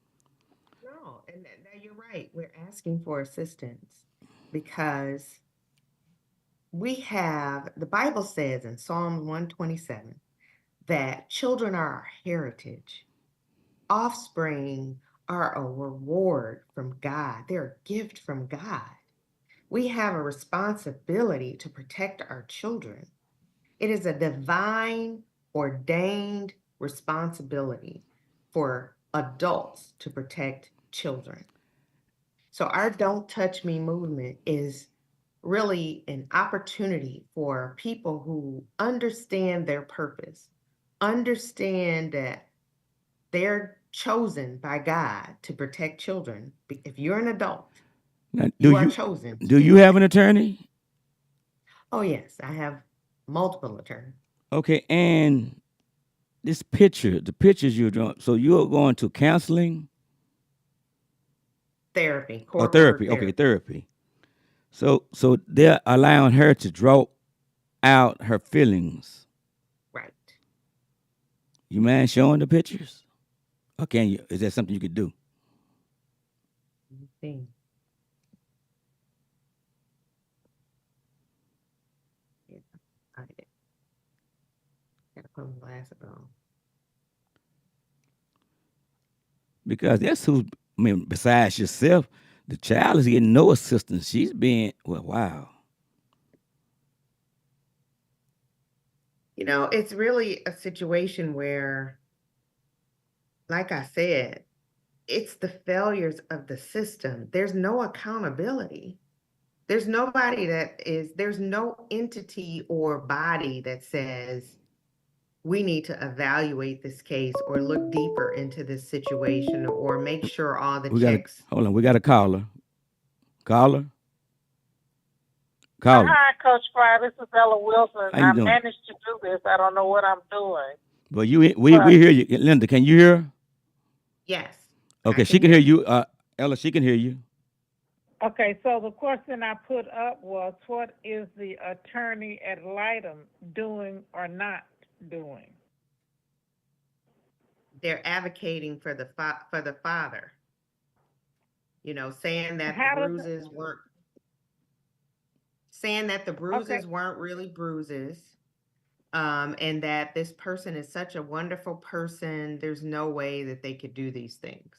No, and you're right. We're asking for assistance because the Bible says in Psalm 127 that children are our heritage. Offspring are a reward from God. They're a gift from God. We have a responsibility to protect our children. It is a divine ordained responsibility for adults to protect children. So our Don't Touch Me movement is really an opportunity for people who understand their purpose, understand that they're chosen by God to protect children. If you're an adult, Now, you are chosen. Do you have an attorney? Oh, yes, I have multiple attorneys. Okay, and the pictures you're drawing, so you're going to counseling? Therapy. Therapy. Okay, therapy. So they're allowing her to draw out her feelings. Right. You mind showing the pictures? Or can you? Is that something you could do? Let me see. Yeah, I did. Gotta put my glasses on. Because that's who, I mean, besides yourself, the child is getting no assistance. She's being, well, wow. You know, it's really a situation where, like I said, it's the failures of the system. There's no accountability. There's no entity or body that says, we need to evaluate this case or look deeper into this situation or make sure all the checks. Hold on, we got a caller. Caller? Hi, Coach Fry. This is Ella Wilson. How you doing? Managed to do this. I don't know what I'm doing. But we hear you. Linda, can you hear her? Yes. Okay, she can hear you. Ella, she can hear you. Okay, so the question I put up was, what is the attorney ad litem doing or not doing? They're advocating for the father. You know, saying that the bruises weren't saying that the Okay, bruises weren't really bruises, and that this person is such a wonderful person. There's no way that they could do these things,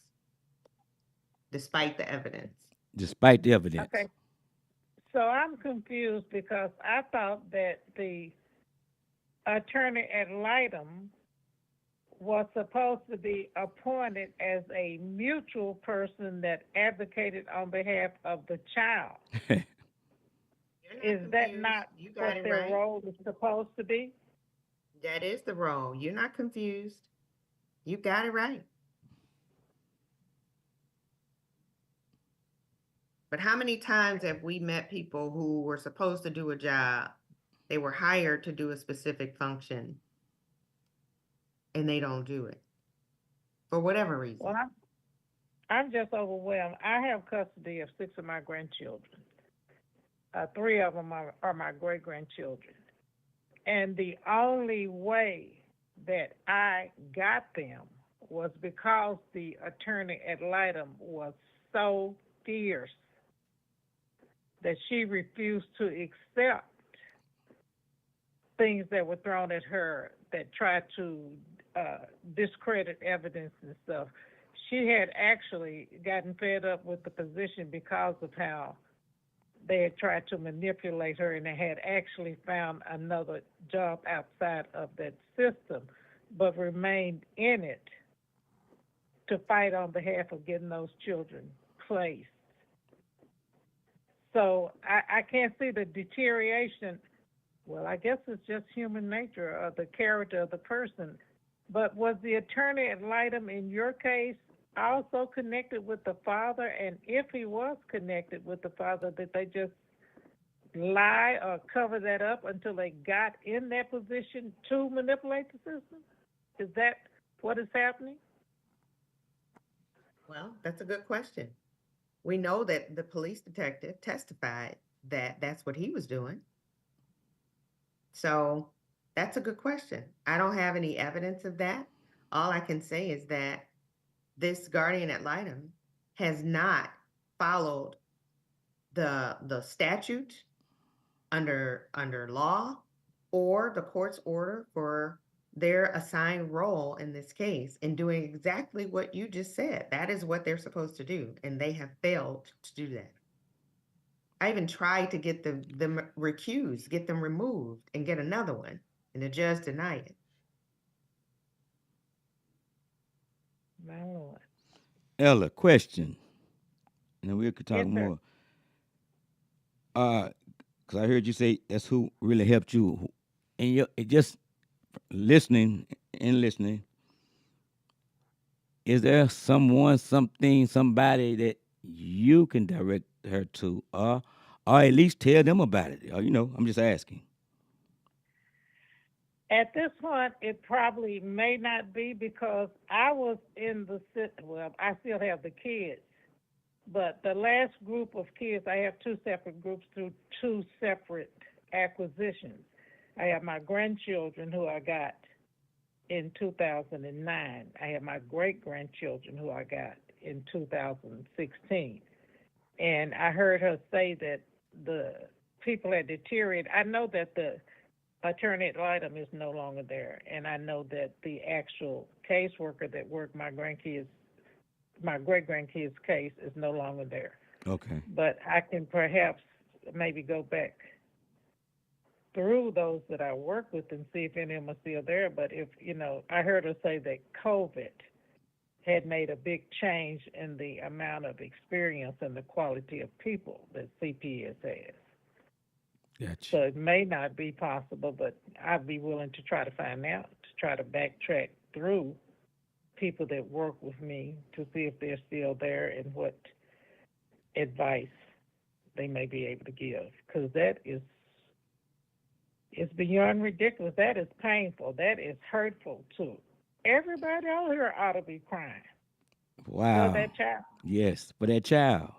despite the evidence. Despite the evidence. okay. So I'm confused because I thought that the attorney ad litem was supposed to be appointed as a mutual person that advocated on behalf of the child. You're not Is that confused. not You got what it their right. role is supposed to be? That is the role. You're not confused. You got it right. But how many times have we met people who were supposed to do a job? They were hired to do a specific function and they don't do it for whatever reason. Well, I'm just overwhelmed. I have custody of 6 of my grandchildren. 3 of them are my great grandchildren. And the only way that I got them was because the attorney ad litem was so fierce that she refused to accept things that were thrown at her that tried to discredit evidence and stuff. She had actually gotten fed up with the position because of how they had tried to manipulate her, and they had actually found another job outside of that system, but remained in it to fight on behalf of getting those children placed. So I can't see the deterioration. Well, I guess it's just human nature or the character of the person. But was the attorney ad litem in your case also connected with the father? And if he was connected with the father, did they just lie or cover that up until they got in that position to manipulate the system? Is that what is happening? Well, that's a good question. We know that the police detective testified that that's what he was doing. So that's a good question. I don't have any evidence of that. All I can say is that this guardian ad litem has not followed the statute under law or the court's order for their assigned role in this case in doing exactly what you just said. That is what they're supposed to do, and they have failed to do that. I even tried to get them recused, get them removed, and get another one, and the judge denied it. My Lord. Ella, question. And then we could talk Yes, sir. more. Because I heard you say that's who really helped you. And it just listening and listening, is there someone, something, somebody that you can direct her to, or at least tell them about it? Or, I'm just asking. At this point, it probably may not be because I was in well, I still have the kids, but the last group of kids, I have 2 separate groups through 2 separate acquisitions. I have my grandchildren who I got in 2009. I have my great grandchildren who I got in 2016. And I heard her say that the people had deteriorated. I know that the attorney ad litem is no longer there, and I know that the actual caseworker that worked my great grandkids' case is no longer there. Okay. But I can perhaps maybe go back through those that I work with and see if any of them are still there. But if, I heard her say that COVID had made a big change in the amount of experience and the quality of people that CPS has. Gotcha. So it may not be possible, but I'd be willing to try to find out, to try to backtrack through people that work with me to see if they're still there and what advice they may be able to give. Because it's beyond ridiculous. That is painful. That is hurtful too. Everybody out here ought to be crying Wow. for that child. Yes, for that child.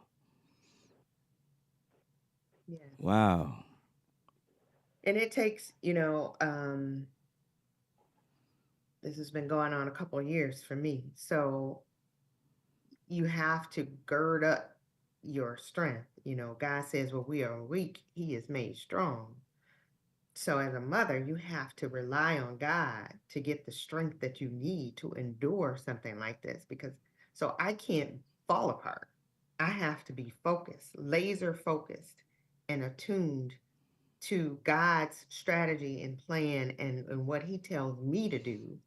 Yeah. Wow. And it takes, this has been going on a couple of years for me. So you have to gird up your strength. You know, God says, well, we are weak, he is made strong. So as a mother, you have to rely on God to get the strength that you need to endure something like this, because so I can't fall apart. I have to be focused, laser focused and attuned to God's strategy and plan and what he tells me to do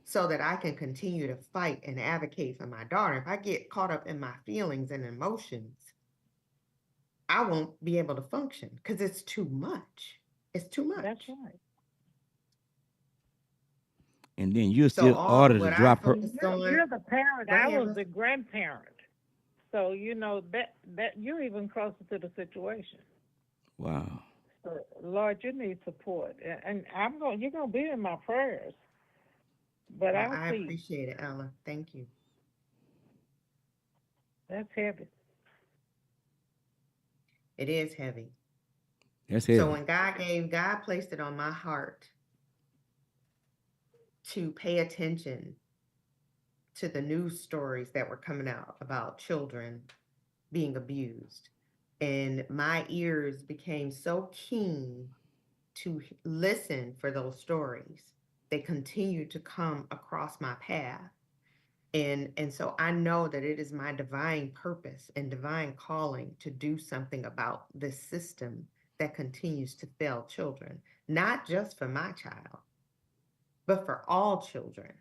so that I can continue to fight and advocate for my daughter. If I get caught up in my feelings and emotions, I won't be able to function because it's too much. It's too much. That's right. And then you're So still all ordered to what I drop her. focused You're, on, you're the parent. go I ahead, was Russ. the grandparent. So you know that you're even closer to the situation. Wow. So Lord, you need support, and you're gonna be in my prayers. But Well, I'll I see. appreciate it, Ella. Thank you. That's heavy. It is heavy. That's So heavy. when God placed it on my heart to pay attention to the news stories that were coming out about children being abused. And my ears became so keen to listen for those stories. They continue to come across my path. And so I know that it is my divine purpose and divine calling to do something about this system that continues to fail children, not just for my child, but for all children.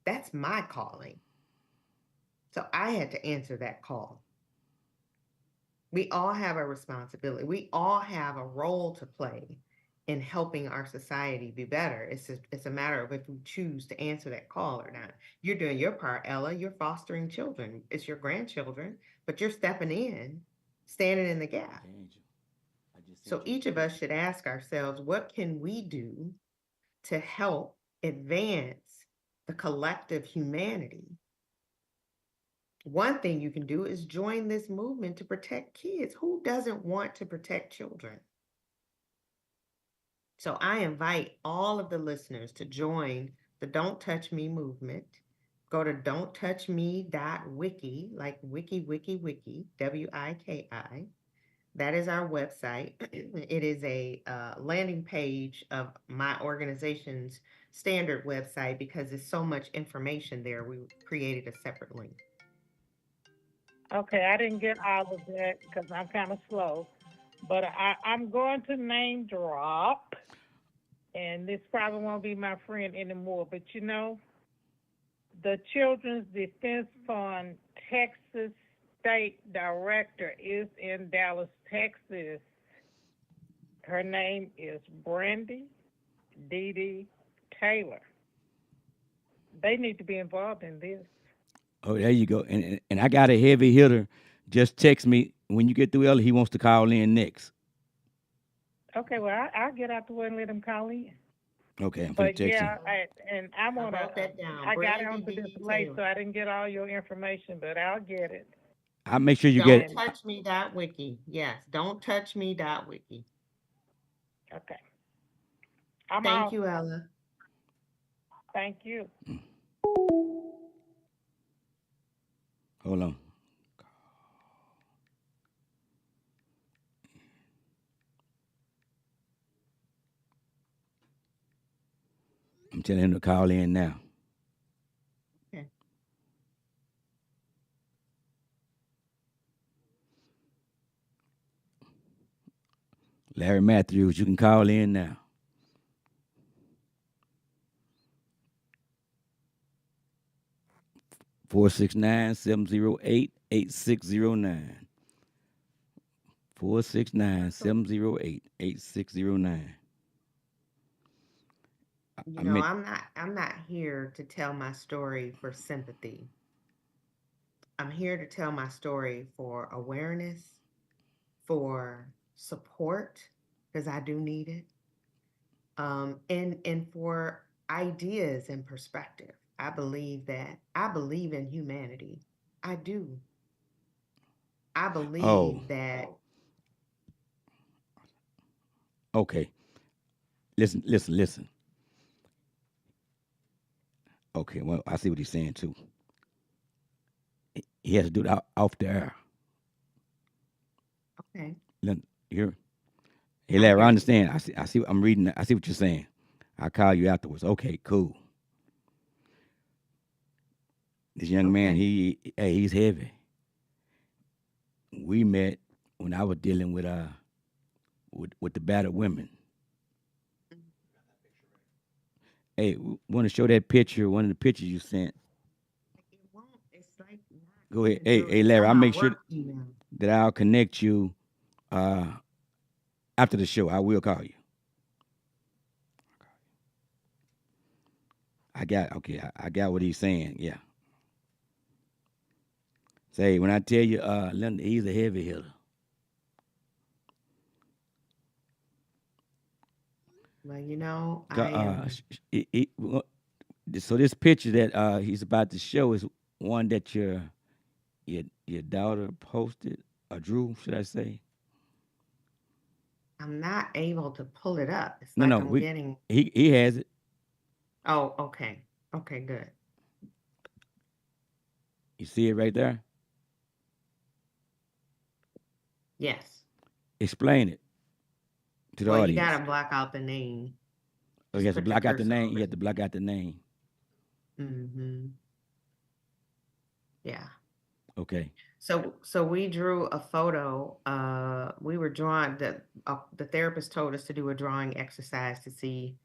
That's my calling. So I had to answer that call. We all have a responsibility. We all have a role to play in helping our society be better. It's a matter of if we choose to answer that call or not. You're doing your part, Ella. You're fostering children. It's your grandchildren, but you're stepping in, standing in the gap. Angel, I just So sent you each of us should ask ourselves, what can we do to help advance the collective humanity? One thing you can do is join this movement to protect kids. Who doesn't want to protect children? So I invite all of the listeners to join the Don't Touch Me movement. Go to don'ttouchme.wiki, like wiki, wiki, wiki, WIKI. That is our website. It is a landing page of my organization's standard website because there's so much information there. We created a separate link. Okay, I didn't get all of that because I'm kind of slow, but I'm going to name drop, and this probably won't be my friend anymore. But you know, the Children's Defense Fund Texas State Director is in Dallas, Texas. Her name is Brandy Dee Dee Taylor. They need to be involved in this. Oh, there you go. And I got a heavy hitter. Just text me when you get through Ella. He wants to call in next. Okay, well, I'll get out the way and let them call in. Okay, I'm gonna But text yeah, him. I I want to. wrote that down. I got Brandy onto D. this late, Taylor. so I didn't get all your information, but I'll get it. I'll make sure you Don't get it. touch me.wiki. Yes, don't touch me.wiki. Okay. I'm Thank out. you, Ella. Thank you. Hold on. I'm telling him to call in now. Okay. Larry Matthews, you can call in now. (469-708-8609). 469-708-8609. You know, I'm not here to tell my story for sympathy. I'm here to tell my story for awareness, for support, because I do need it, and for ideas and perspective. I believe in humanity. I do. I believe that Okay. Listen. Okay, well, I see what he's saying too. He has to do it off the air. Okay. Here. Hey, Larry, I understand. I see. I'm reading. I see what you're saying. I'll call you afterwards. Okay, cool. This young man, he's heavy. We met when I was dealing with the battered women. Hey, want to show that picture? One of the pictures you sent. It won't. It's like not Go ahead. even Hey, through. It's Larry, on I'll my make sure work email. that I'll connect you after the show. I will call you. I got what he's saying. Yeah. Say when I tell you, Linda, he's a heavy hitter. Well, you know, Co- I am. So this picture that he's about to show is one that your daughter posted or drew, should I say? I'm not able to pull it up. It's No, like no, I'm getting. he has it. Oh, okay. Okay, good. You see it right there. Yes. Explain it to the Well, you audience. gotta block out the name. Oh, you Just have to put your block out the cursor name. over You have it. to block out the name. Mm-hmm. Yeah. Okay. So we drew a photo. We were drawing the therapist told us to do a drawing exercise to see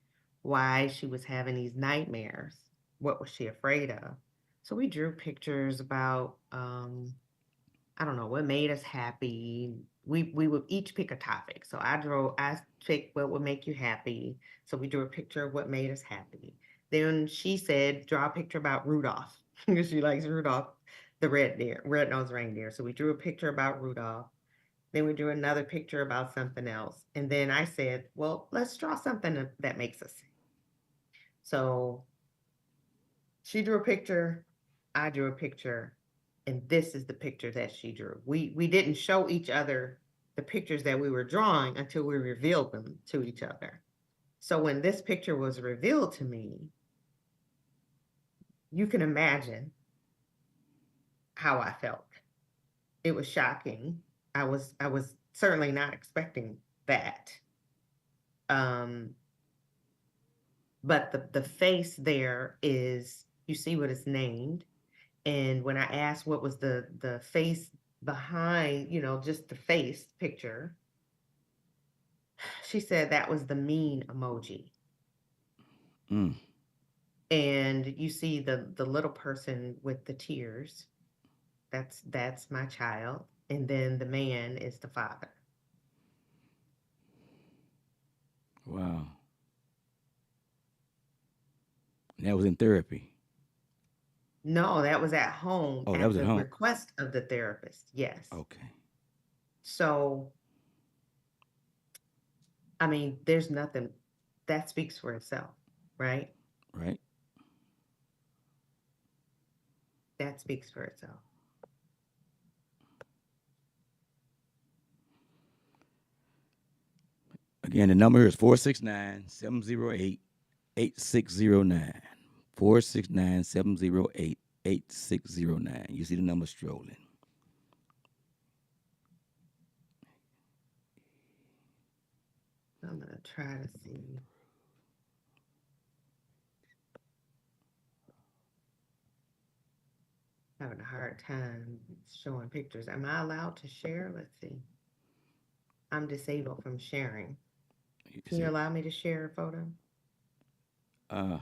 why she was having these nightmares. What was she afraid of? So we drew pictures about I don't know what made us happy. We would each pick a topic. So I picked what would make you happy. So we drew a picture of what made us happy. Then she said, draw a picture about Rudolph because she likes Rudolph, the red-nosed reindeer. So we drew a picture about Rudolph. Then we drew another picture about something else. And then I said, well, let's draw something that makes us sing. So she drew a picture, I drew a picture, and this is the picture that she drew. We didn't show each other the pictures that we were drawing until we revealed them to each other. So when this picture was revealed to me, you can imagine how I felt. It was shocking. I was certainly not expecting that. But the face there is, you see what it's named. And when I asked what was the face behind, just the face picture, she said that was the mean emoji. Mm. And you see the little person with the tears. That's my child. And then the man is the father. Wow. And that was in therapy. No, that was at home Oh, that at was at the home. request of the therapist. Yes. Okay. So, I mean, there's nothing that speaks for itself, right? Right. That speaks for itself. Again, the number is 469-708-8609. 469-708-8609. You see the number strolling. I'm gonna try to see. Having a hard time showing pictures. Am I allowed to share? Let's see. I'm disabled from sharing. Can you allow me to share a photo? Uh,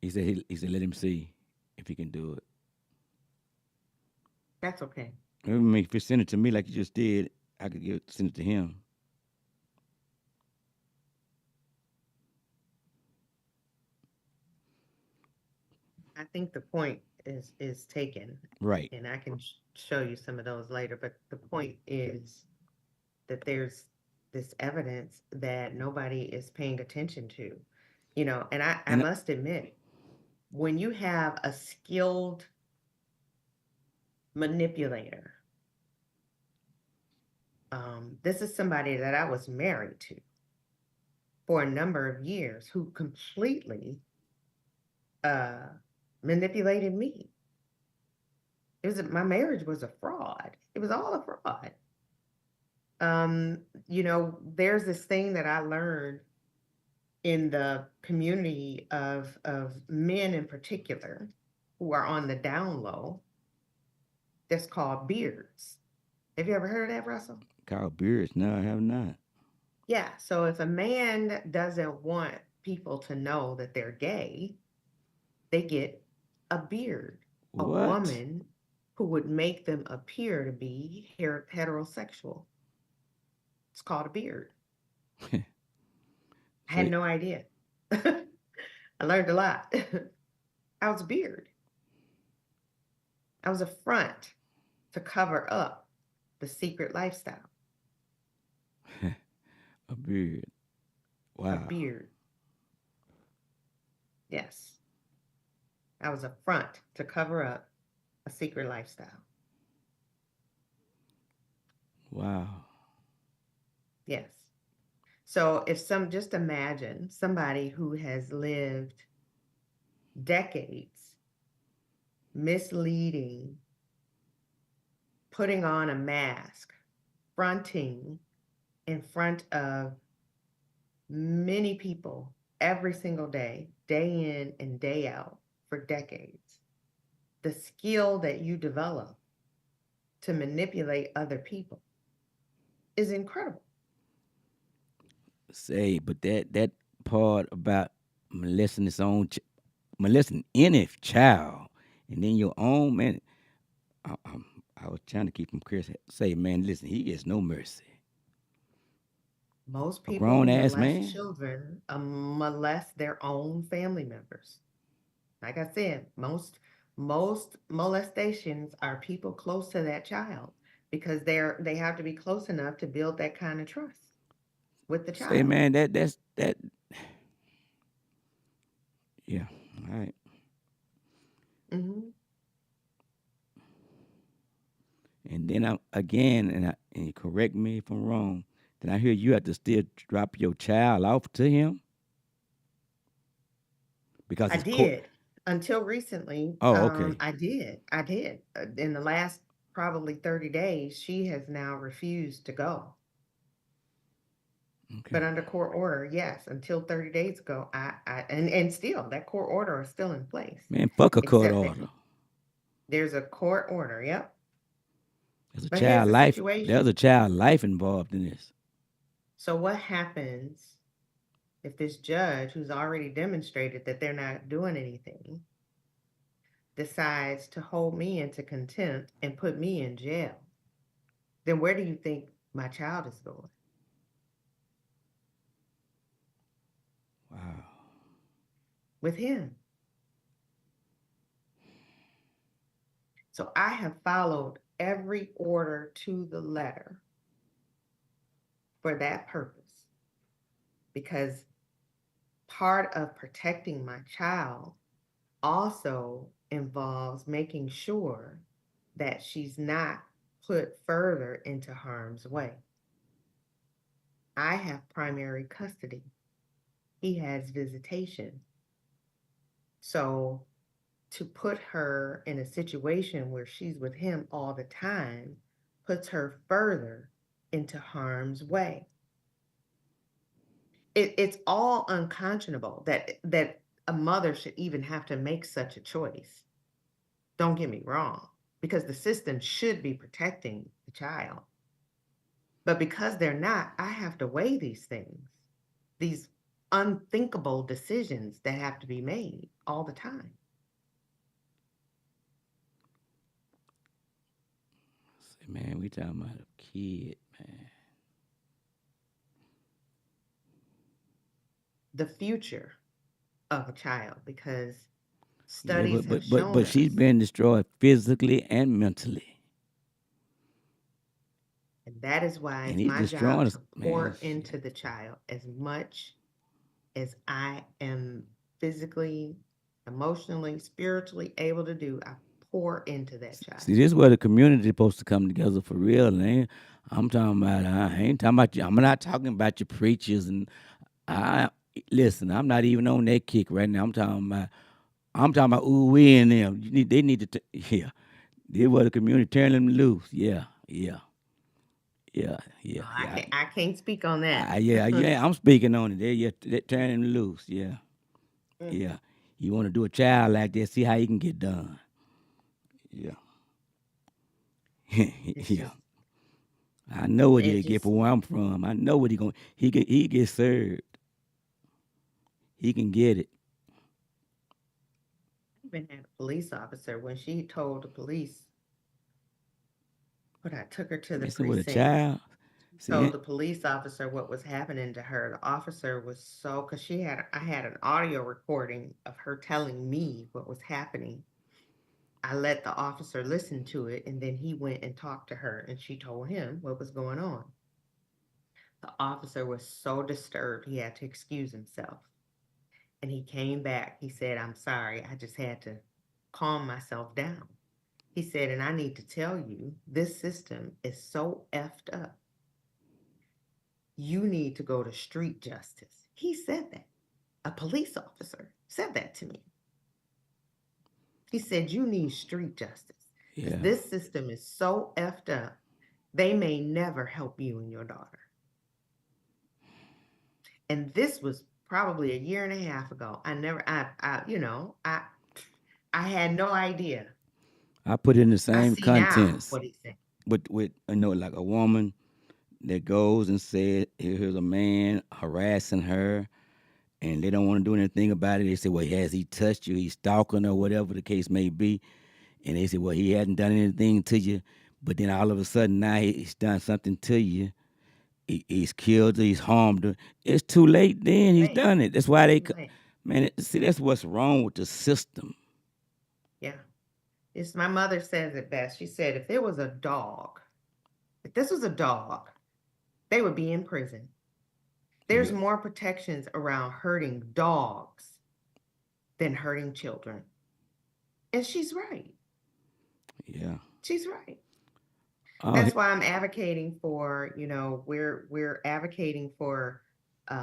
he said let him see if he can do it. That's okay. I mean, if you send it to me like you just did, I could send it to him. I think the point is taken, Right. and I can show you some of those later. But the point is that there's this evidence that nobody is paying attention to, And I must admit, when you have a skilled manipulator, this is somebody that I was married to for a number of years who completely manipulated me. My marriage was a fraud. It was all a fraud. There's this thing that I learned in the community of men in particular who are on the down low that's called beards. Have you ever heard of that, Russell? Carl Beers? No, I have not. Yeah. So if a man doesn't want people to know that they're gay, they get a beard. A What? woman who would make them appear to be heterosexual. It's called a beard. I had So- no idea. I learned a lot. I was a beard. I was a front to cover up the secret lifestyle. A beard. A Wow. beard. Yes. I was a front to cover up a secret lifestyle. Wow. Yes. So just imagine somebody who has lived decades misleading, putting on a mask, fronting in front of many people every single day, day in and day out for decades. The skill that you develop to manipulate other people is incredible. Say, but that part about molesting molesting any child, and then your own man. I was trying to keep him clear. Say, man, listen, he gets no mercy. Most A people grown who ass molest man. children molest their own family members. Like I said, most molestations are people close to that child because they have to be close enough to build that kind of trust with the Say, child. man, that's that. Yeah, all right. hmm And then and you correct me if I'm wrong. Then I hear you have to still drop your child off to him because I it's did until recently. Oh, okay. I did. In the last probably 30 days, she has now refused to go. Okay. But under court order, yes, until 30 days ago, and still that court order is still in place. Man, fuck a court Except that order. there's a court order, yep. There's a But here's child the life. situation. There's a child life involved in this. So what happens if this judge, who's already demonstrated that they're not doing anything, decides to hold me into contempt and put me in jail? Then where do you think my child is going? Wow. With him. So I have followed every order to the letter for that purpose, because part of protecting my child also involves making sure that she's not put further into harm's way. I have primary custody. He has visitation. So to put her in a situation where she's with him all the time puts her further into harm's way. It's all unconscionable that a mother should even have to make such a choice. Don't get me wrong, because the system should be protecting the child. But because they're not, I have to weigh these things, these unthinkable decisions that have to be made all the time. Say, man, we talking about a kid, man. The future of a child, because Yeah, studies have shown but she's us, been destroyed physically and mentally. and that is why And it's he's my job destroying us, to pour man. into the child as much as I am physically, emotionally, spiritually able to do. I pour into that child. See, this is where the community is supposed to come together for real. And I'm talking about, I ain't talking about you. I'm not talking about your preachers. And listen, I'm not even on that kick right now. I'm talking about ooh, we and them. They need to, yeah. This is where the community turn them loose. Yeah. Yeah, yeah, No, yeah. I can't speak on that. Yeah. I'm speaking on it. They're turning him loose. Yeah, Mm, yeah. You want to do a child like that? See how he can get done. Yeah, it's yeah. just, I know what it he'll get just, for where I'm from. I know what he going. He get served. He can get it. even had a police officer when she told the police, when I took her to the Messing with a precinct, child. told See, the police officer what was happening to her. The officer was so, because I had an audio recording of her telling me what was happening. I let the officer listen to it, and then he went and talked to her, and she told him what was going on. The officer was so disturbed, he had to excuse himself. And he came back. He said, I'm sorry. I just had to calm myself down. He said, and I need to tell you, this system is so effed up. You need to go to street justice. He said that. A police officer said that to me. He said, you need street justice. Because yeah, this system is so effed up, they may never help you and your daughter. And this was probably a year and a half ago. I had no idea. I put it in the I same see now contents what he said. with like a woman that goes and said, here's a man harassing her, and they don't want to do anything about it. They say, well, has he touched you? He's stalking her, whatever the case may be. And they say, well, he hadn't done anything to you, but then all of a sudden now he's done something to you. He's killed her, he's harmed her. It's too late then. He's Right. done it. That's why Right. man, see, that's what's wrong with the system. Yeah. It's my mother says it best. She said, if this was a dog, they would be in prison. There's Yeah, more protections around hurting dogs than hurting children. And she's right. yeah. She's right. Oh, That's why I'm advocating for, we're advocating for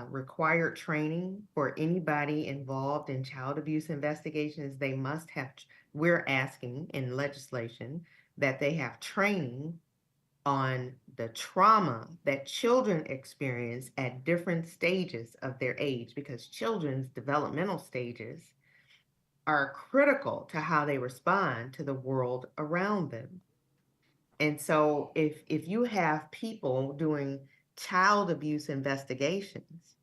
required training for anybody involved in child abuse investigations. They must have, we're asking in legislation that they have training on the trauma that children experience at different stages of their age, because children's developmental stages are critical to how they respond to the world around them. And so if you have people doing child abuse investigations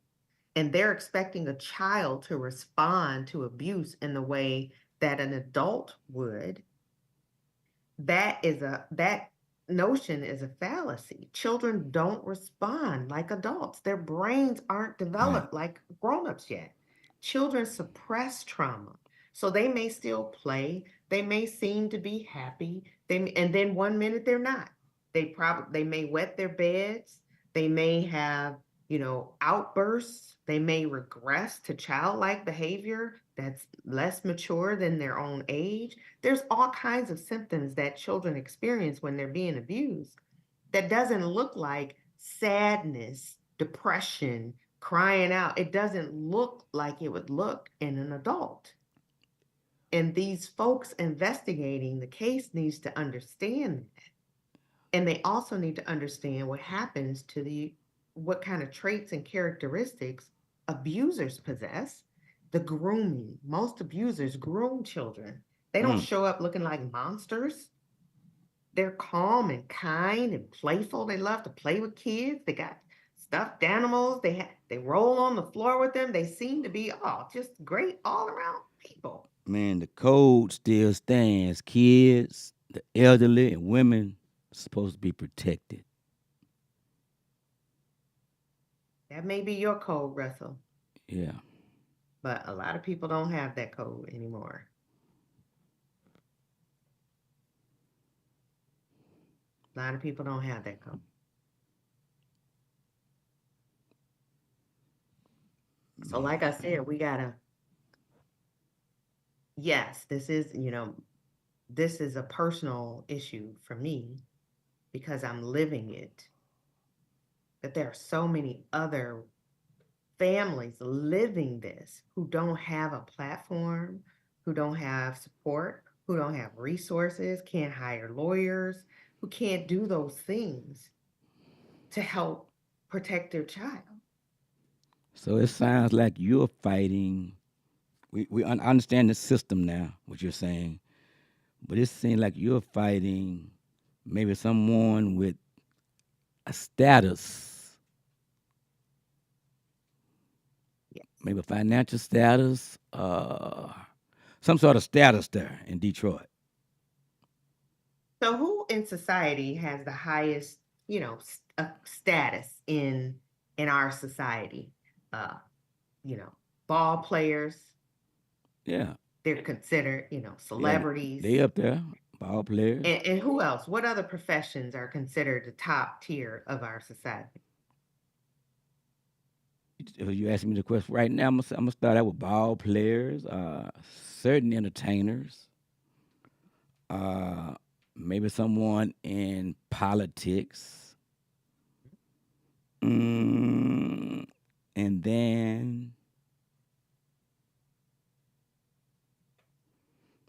and they're expecting a child to respond to abuse in the way that an adult would, that notion is a fallacy. Children don't respond like adults. Their brains aren't right. developed like grown-ups yet. Children suppress trauma. So they may still play, they may seem to be happy, and then one minute they're not. They may wet their beds, they may have, outbursts, they may regress to childlike behavior that's less mature than their own age. There's all kinds of symptoms that children experience when they're being abused that doesn't look like sadness, depression, crying out. It doesn't look like it would look in an adult. And these folks investigating the case needs to understand that. And they also need to understand what happens to what kind of traits and characteristics abusers possess. The grooming. Most abusers groom children. They don't Mm, show up looking like monsters. They're calm and kind and playful. They love to play with kids. They got stuffed animals. They roll on the floor with them. They seem to be just great all around people. man, the code still stands. Kids, the elderly, and women supposed to be protected. That may be your code, Russell, Yeah, but a lot of people don't have that code anymore. A lot of people don't have that code. So like I said, yes, this is a personal issue for me because I'm living it. But there are so many other families living this who don't have a platform, who don't have support, who don't have resources, can't hire lawyers, who can't do those things. to help protect their child. So it sounds like you're fighting. I understand the system now, what you're saying, but it seems like you're fighting maybe someone with a status, Yes. maybe financial status, some sort of status there in Detroit. So who in society has the highest, status in our society? Uh, ball players, Yeah, they're considered, yeah, celebrities. they up there, ball players. And who else? What other professions are considered the top tier of our society? If you ask me the question right now, I'm gonna start out with ball players, certain entertainers, uh, maybe someone in politics, and then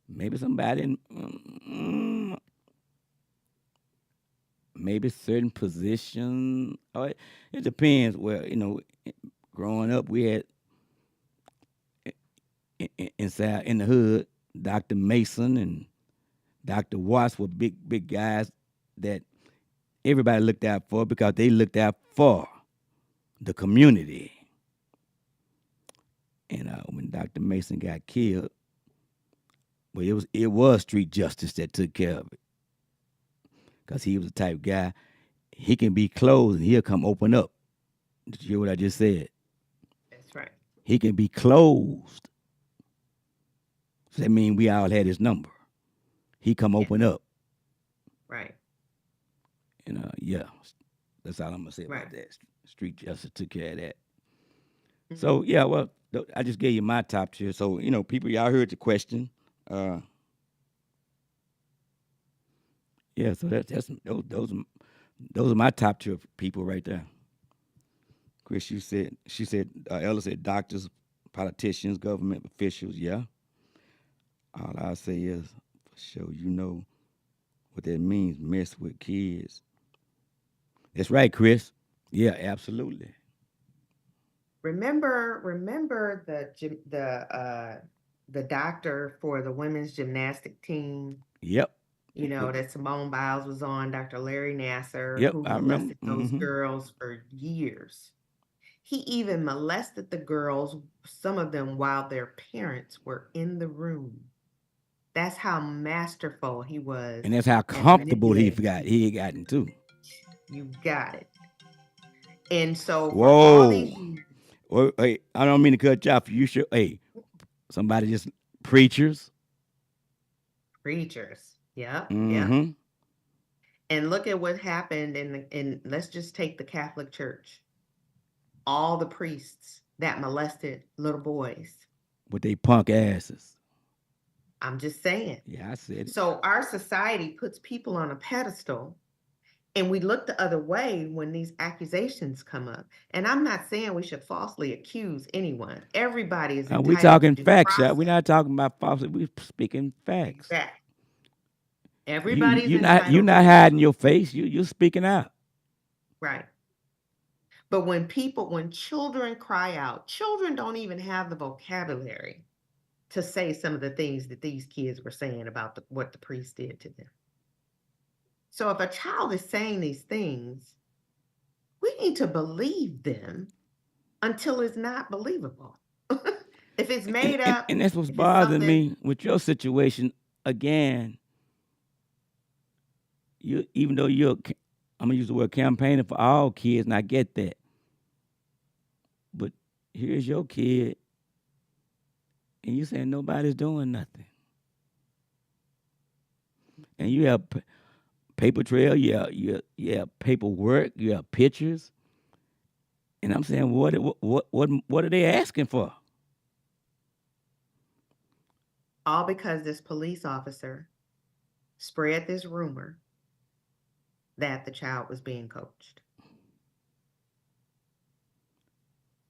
maybe somebody in maybe certain position. Or it depends. Well, growing up, we had inside in the hood, Dr. Mason and Dr. Watts were big guys that everybody looked out for because they looked out for the community. And when Dr. Mason got killed, well, it was street justice that took care of it, because he was the type of guy, he can be closed and he'll come open up. Did you hear what I just said? That's right. He can be closed. So that means we all had his number. He come open up. Right. And yeah, that's all I'm gonna say about Right. that. Street justice took care of that. Mhm. So yeah, well, I just gave you my top tier. So people, y'all heard the question. Yeah, so that's those are my top tier people right there. Chris, she said, Ella said doctors, politicians, government officials. Yeah. All I say is, for sure, what that means. Mess with kids. That's right, Chris. Yeah, absolutely. Remember the doctor for the women's gymnastic team, Yep. that Simone Biles was on, Dr. Larry Nasser, Yep, who I remember. molested those girls for years. He even molested the girls, some of them while their parents were in the room. That's how masterful he was. And that's how at comfortable he manipulating. had gotten too. You got it. And so for all these Whoa. years, Well, hey, I don't mean to cut you off. You should. Hey, somebody just preachers. preachers, yeah. Mm-hmm. And look at what happened in let's just take the Catholic Church. All the priests that molested little boys. With they punk asses. I'm just saying. Yeah, I said it. So our society puts people on a pedestal, and we look the other way when these accusations come up. And I'm not saying we should falsely accuse anyone. Everybody is We entitled talking to due facts, y'all. process. We're not talking about falsity. We speaking facts. Exactly. Everybody's You're entitled not to due hiding your face. You're speaking out. Right. But when children cry out, children don't even have the vocabulary to say some of the things that these kids were saying about what the priest did to them. So if a child is saying these things, we need to believe them until it's not believable. If it's made up, And that's what's if it's bothering something, me with your situation. Again, even though I'm gonna use the word campaigning for all kids, and I get that. But here's your kid, and you saying nobody's doing nothing. And you have paper trail, you have paperwork, you have pictures. And I'm saying, what are they asking for? all because this police officer spread this rumor that the child was being coached.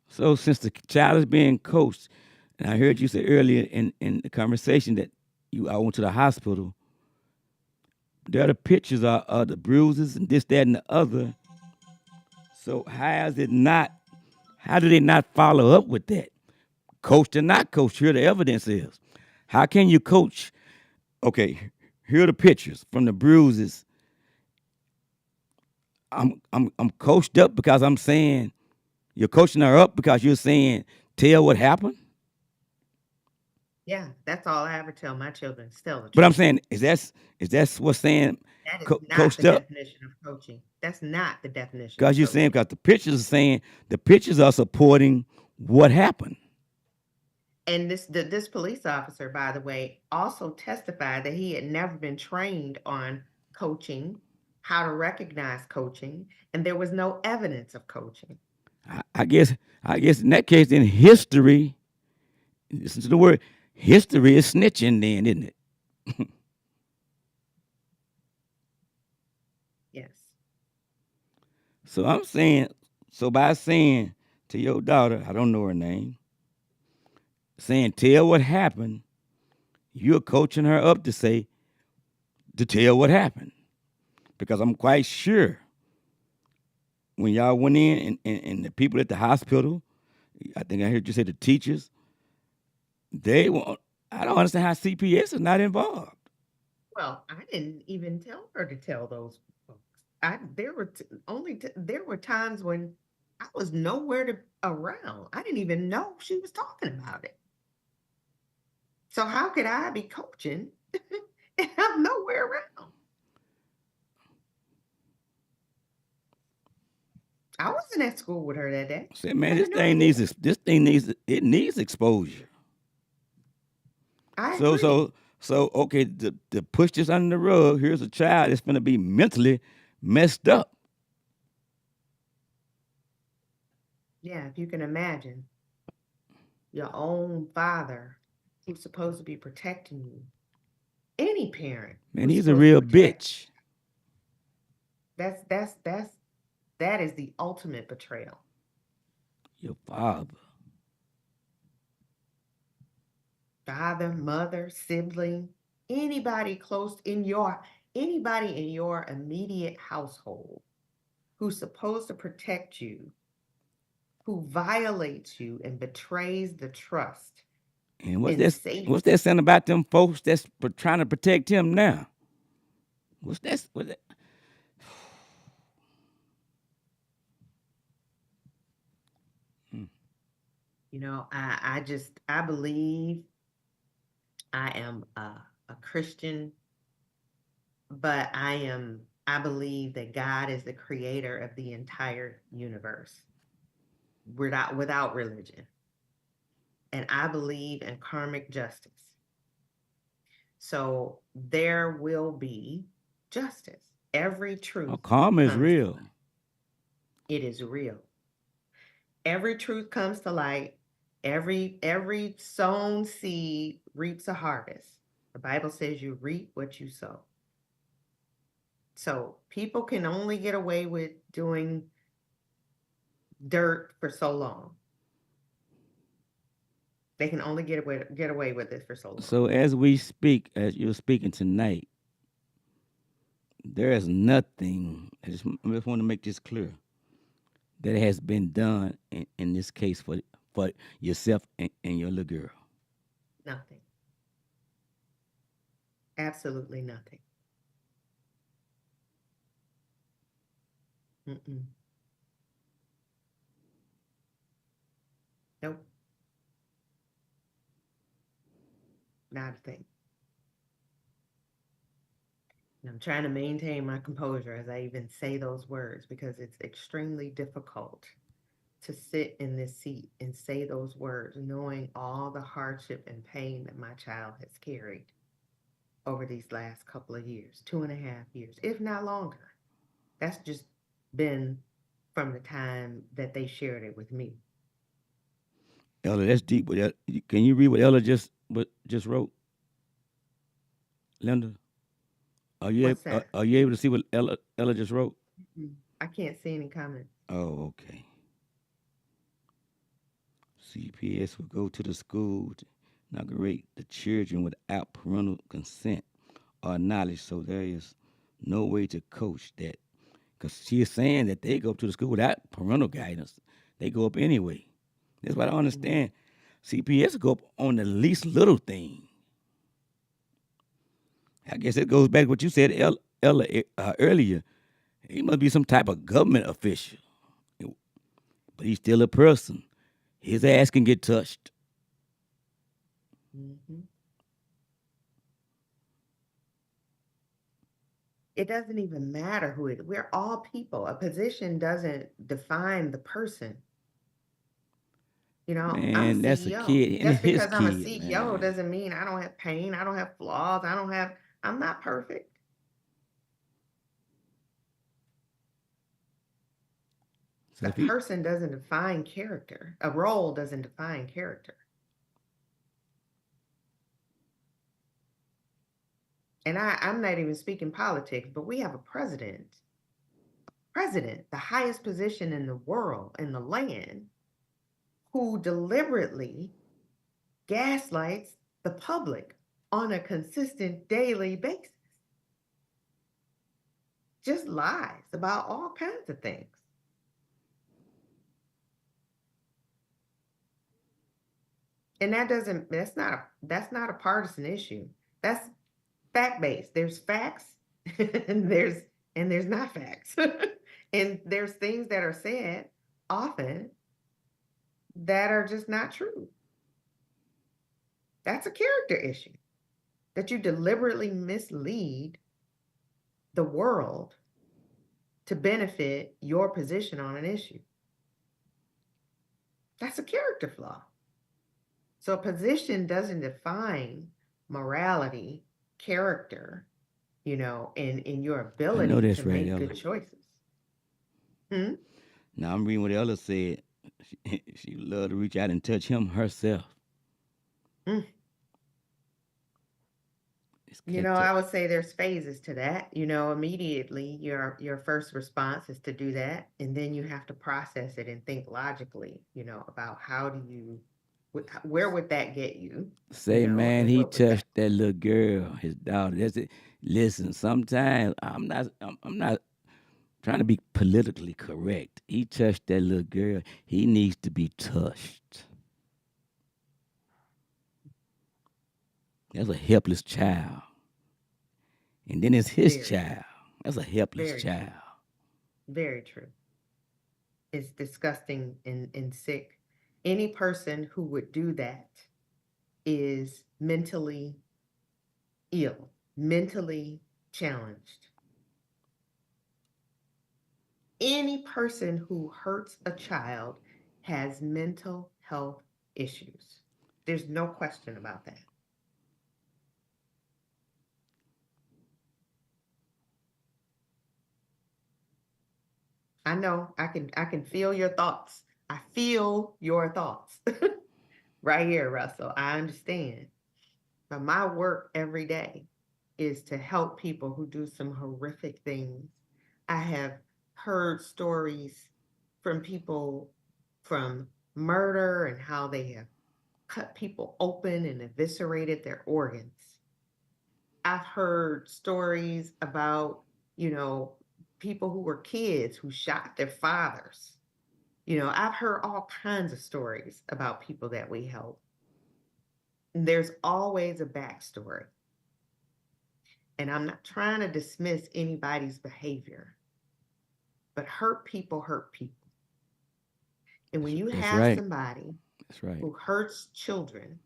So since the child is being coached, and I heard you say earlier in the conversation that I went to the hospital, there are the pictures of the bruises and this, that, and the other. So how is it not? How do they not follow up with that? Coach or not coach, here the evidence is. How can you coach? Okay, here are the pictures from the bruises. I'm coached up because I'm saying you're coaching her up because you're saying tell what happened. Yeah, that's all I ever tell my children. Tell the But I'm truth. saying is that what's saying That is not coached the up? definition of coaching. That's not the definition of Because you're saying coaching. because the pictures are saying the pictures are supporting what happened. And this police officer, by the way, also testified that he had never been trained on coaching, how to recognize coaching, and there was no evidence of coaching. I guess in that case, in history, listen to the word history is snitching, then, isn't it? Yes. So I'm saying, so by saying to your daughter, I don't know her name, saying tell what happened, you're coaching her up to tell what happened. Because I'm quite sure when y'all went in and the people at the hospital, I think I heard you say the teachers, they want, I don't understand how CPS is not involved. Well, I didn't even tell her to tell those folks. There were times when I was nowhere to around. I didn't even know she was talking about it. So how could I be coaching and I'm nowhere around? I wasn't at school with her that day. Say, man, I this had no idea. thing needs exposure. I agree. So okay, to push this under the rug, here's a child that's gonna be mentally messed up. Yeah, if you can imagine your own father who's supposed to be protecting you. Any parent Man, who's he's a supposed to real protect bitch. that is the ultimate betrayal. Your father. Father, mother, sibling, anybody anybody in your immediate household who's supposed to protect you, who violates you and betrays the trust And and safety. what's that saying about them folks that's trying to protect him now? What's that? You know, I believe I am a Christian, but I believe that God is the creator of the entire universe without religion. And I believe in karmic justice. So there will be justice. Every truth Karma is comes to real. light. It is real. Every truth comes to light. Every sown seed reaps a harvest. The Bible says you reap what you sow. So people can only get away with doing dirt for so long. They can only get away with it for so long. So as we speak, as you're speaking tonight, there is nothing. I just want to make this clear that has been done in this case for yourself and your little girl. Nothing. Absolutely nothing. Mm-mm. Nope. Not a thing. And I'm trying to maintain my composure as I even say those words because it's extremely difficult to sit in this seat and say those words, knowing all the hardship and pain that my child has carried over these last couple of years, 2.5 years, if not longer. That's just been from the time that they shared it with me. Ella, that's deep. But can you read what Ella just wrote? Linda, What's that? are you able to see what Ella just wrote? I can't see any comments. Oh, okay. CPS will go to the school to inaugurate the children without parental consent or knowledge, so there is no way to coach that. Because she is saying that they go up to the school without parental guidance. They go up anyway. That's what I don't understand. CPS go up on the least little thing. I guess it goes back to what you said Ella, earlier. He must be some type of government official. But he's still a person. His ass can get touched. Mhm. It doesn't even matter who it is. We're all people. A position doesn't define the person. You know, I'm a Man, that's a CEO. kid and Just his because I'm a kid, CEO man. doesn't mean I don't have pain, I don't have flaws, I'm not perfect. So A if he, person doesn't define character. A role doesn't define character. And I'm not even speaking politics, but we have a president, the highest position in the world, in the land, who deliberately gaslights the public on a consistent daily basis. Just lies about all kinds of things. And that's not a partisan issue. That's fact-based. There's facts and there's not facts. And there's things that are said often that are just not true. That's a character issue. That you deliberately mislead the world to benefit your position on an issue. That's a character flaw. So a position doesn't define morality, character, and your I know ability that's to right, make Ella. good choices. Hmm? Now I'm reading what Ella said. She would love to reach out and touch him herself. Mm. It's kept I up. would say there's phases to that. Immediately your first response is to do that, and then you have to process it and think logically, about where would that get you, Say, man, and he what would that. touched that little girl, his daughter. That's it. Listen, sometimes I'm not trying to be politically correct. He touched that little girl. He needs to be touched. That's a helpless child. And then it's his Very true. child. That's a helpless Very true. child. Very true. It's disgusting and sick. Any person who would do that is mentally ill, mentally challenged. Any person who hurts a child has mental health issues. There's no question about that. I know I can feel your thoughts. I feel your thoughts right here, Russell. I understand. But my work every day is to help people who do some horrific things. I have heard stories from people from murder and how they have cut people open and eviscerated their organs. I've heard stories about, people who were kids who shot their fathers. I've heard all kinds of stories about people that we help. There's always a backstory. And I'm not trying to dismiss anybody's behavior, but hurt people hurt people. And when you That's have right. somebody That's right. who hurts children,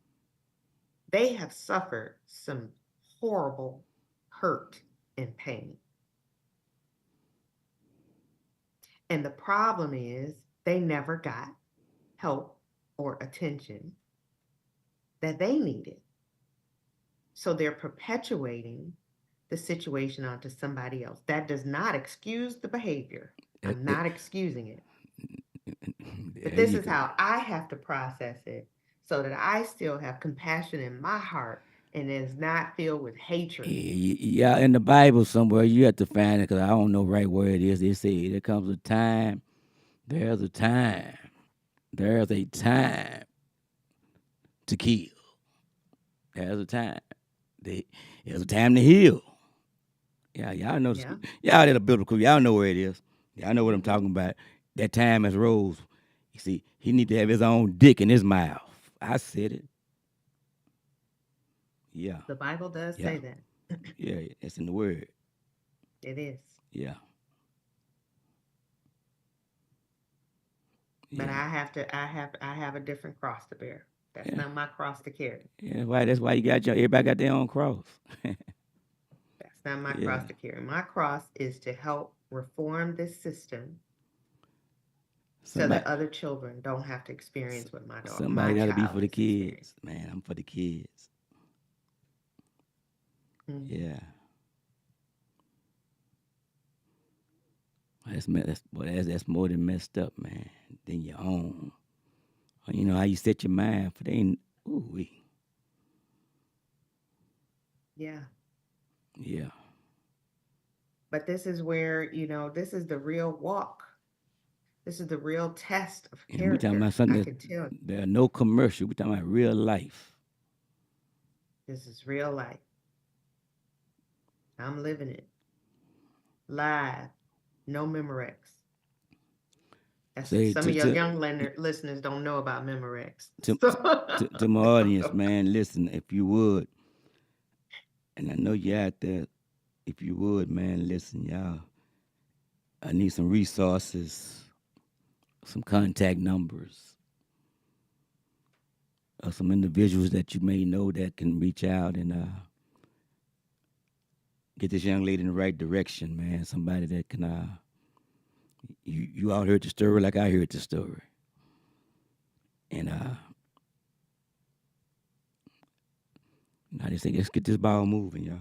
they have suffered some horrible hurt and pain. And the problem is they never got help or attention that they needed. So they're perpetuating the situation onto somebody else. That does not excuse the behavior. I'm not excusing it. But There this you is go. how I have to process it so that I still have compassion in my heart and is not filled with hatred. Yeah, in the Bible somewhere, you have to find it because I don't know right where it is. They say there comes a time, there's a time, there's a time to kill. There's a time. There's a time to heal. Yeah, y'all know the Yeah. school. Y'all at a biblical. Y'all know where it is. Y'all know what I'm talking about. That time as rose. You see, he need to have his own dick in his mouth. I said it. Yeah, The Bible does yeah, say that. yeah. It's in the word. It is. Yeah, But yeah, I have a different cross to bear. That's yeah. not my cross to carry. Yeah, that's why you got your everybody got their own cross. That's not my Yeah. cross to carry. My cross is to help reform this system so Somebody that other children don't have to experience what my somebody gotta be child for the has experienced. kids. Man, I'm for the kids. Mhm. Yeah. That's more than messed up, man, than your own. You know how you set your mind for they ain't ooh Yeah. yeah. But this is where, this is the real walk. This is the real test of And we talking about character. I something can tell you. there are no commercial. We talking about real life. This is real life. I'm living it. Live. No Memorex. Say Some of your young listeners don't know about Memorex. to, to my audience, man, listen, if you would, and I know you out there, if you would, man, listen, y'all. I need some resources, some contact numbers of some individuals that you may know that can reach out and get this young lady in the right direction, man. Somebody that can you all heard the story like I heard the story. And I just think let's get this ball moving, y'all.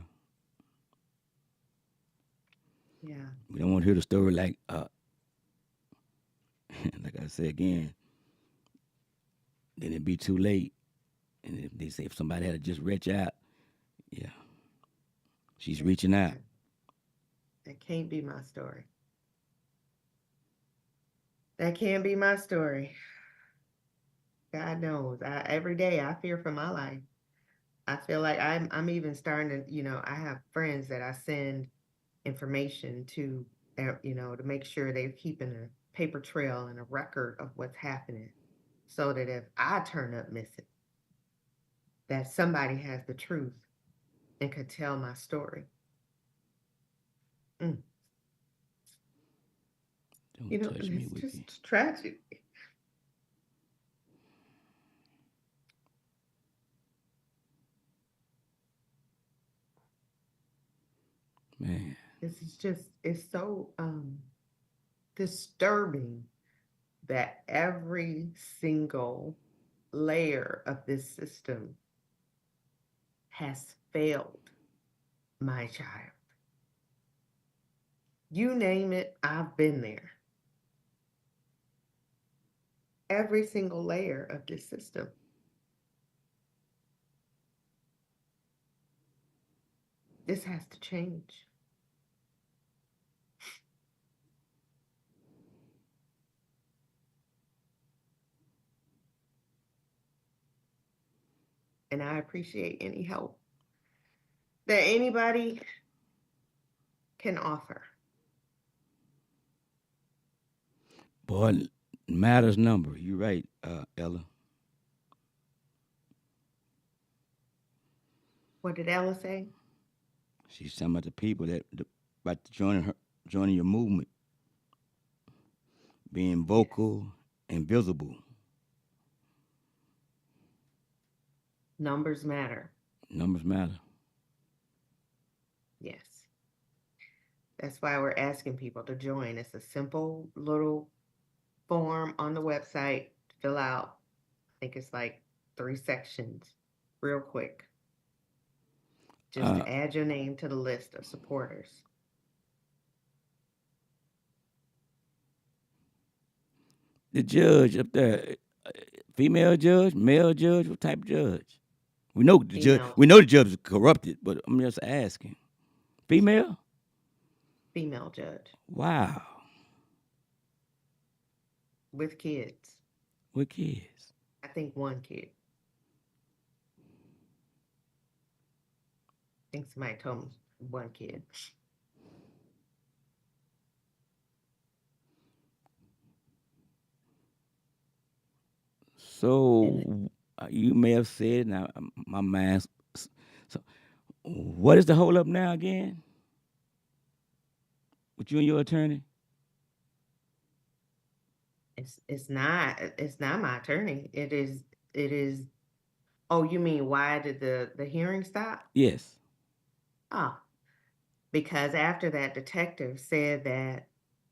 Yeah. We don't want to hear the story like like I said again, then it'd be too late. And if they say if somebody had to just reach out, yeah. She's reaching out. That can't be my story. That can't be my story. God knows. Every day I fear for my life. I feel like I'm even starting to, I have friends that I send information to, to make sure they're keeping a paper trail and a record of what's happening, so that if I turn up missing, that somebody has the truth and could tell my story. Mm. Don't touch me It's with just you. tragic. Man. It's so disturbing that every single layer of this system has failed my child. You name it, I've been there. Every single layer of this system. This has to change. And I appreciate any help that anybody can offer. Boy, matters number. You're right, Ella. What did Ella say? She's talking about the people about joining your movement, being vocal and visible. Numbers matter. Numbers matter. Yes. That's why we're asking people to join. It's a simple little form on the website to fill out. I think it's like 3 sections, real quick, just to add your name to the list of supporters. The judge up there, female judge, male judge, what type of judge? We know the judge. Female, We know the judge is corrupted, but I'm just asking. Female? female judge Wow. with kids. With kids. I think 1 kid. I think somebody told me 1 kid. So you may have said now my mind. So what is the hold up now again? With you and your attorney? It's not my attorney. It is. Oh, you mean why did the hearing stop? Yes. Oh, because after that detective said that,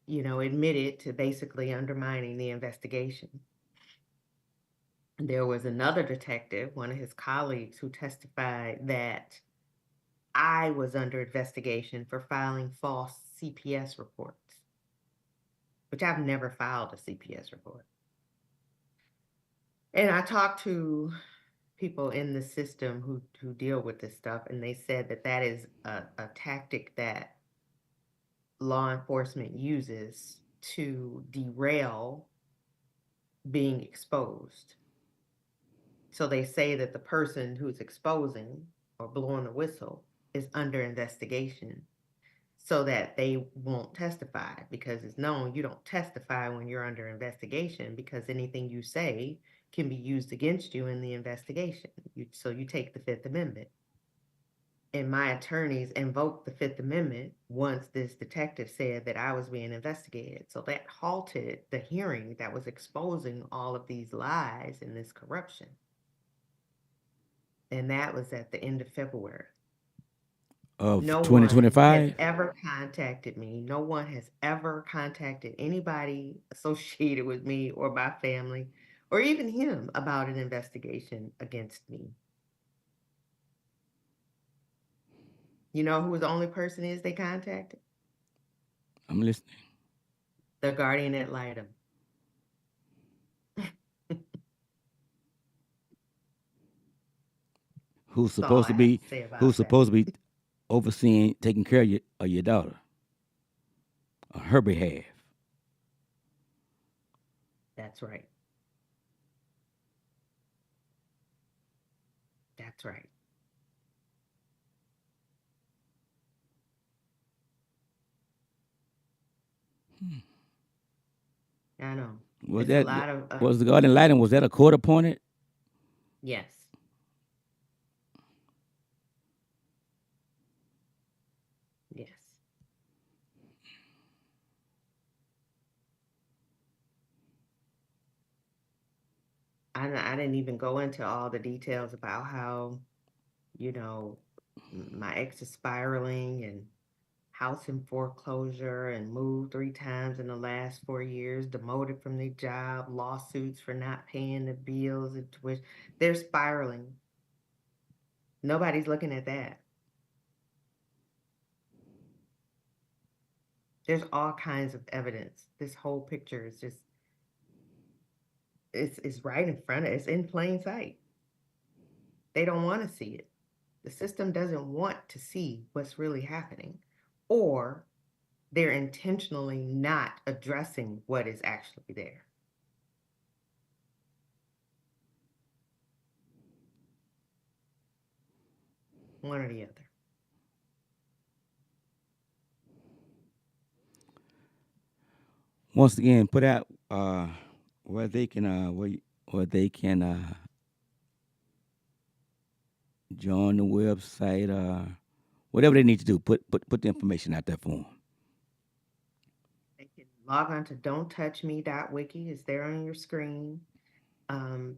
admitted to basically undermining the investigation. There was another detective, one of his colleagues, who testified that I was under investigation for filing false CPS reports, which I've never filed a CPS report. And I talked to people in the system who deal with this stuff, and they said that that is a tactic that law enforcement uses to derail being exposed. So they say that the person who's exposing or blowing the whistle is under investigation so that they won't testify, because it's known you don't testify when you're under investigation, because anything you say can be used against you in the investigation. So you take the Fifth Amendment. And my attorneys invoked the Fifth Amendment once this detective said that I was being investigated. So that halted the hearing that was exposing all of these lies and this corruption. And that was at the end of February. Of No one has 2025? ever contacted me. No one has ever contacted anybody associated with me or my family or even him about an investigation against me. You know who the only person is they contacted? I'm listening. The guardian ad litem. Who's That's all supposed I to have be to say about who's that. supposed to be overseeing, taking care of your daughter on her behalf? That's right. That's right. I know. Was It's a that lot of, was the guardian lighting? Was that a court appointed? yes. Yes. I didn't even go into all the details about how, you know, my ex is spiraling and house in foreclosure and moved 3 times in the last 4 years, demoted from their job, lawsuits for not paying the bills and tuition. They're spiraling. Nobody's looking at that. There's all kinds of evidence. This whole picture is just, it's right in front of, it's in plain sight. They don't want to see it. The system doesn't want to see what's really happening, or they're intentionally not addressing what is actually there. One or the other. Once again, put out where they can where they can join the website, whatever they need to do. Put the information out there for them. They can log on to don'ttouchme.wiki. It's there on your screen.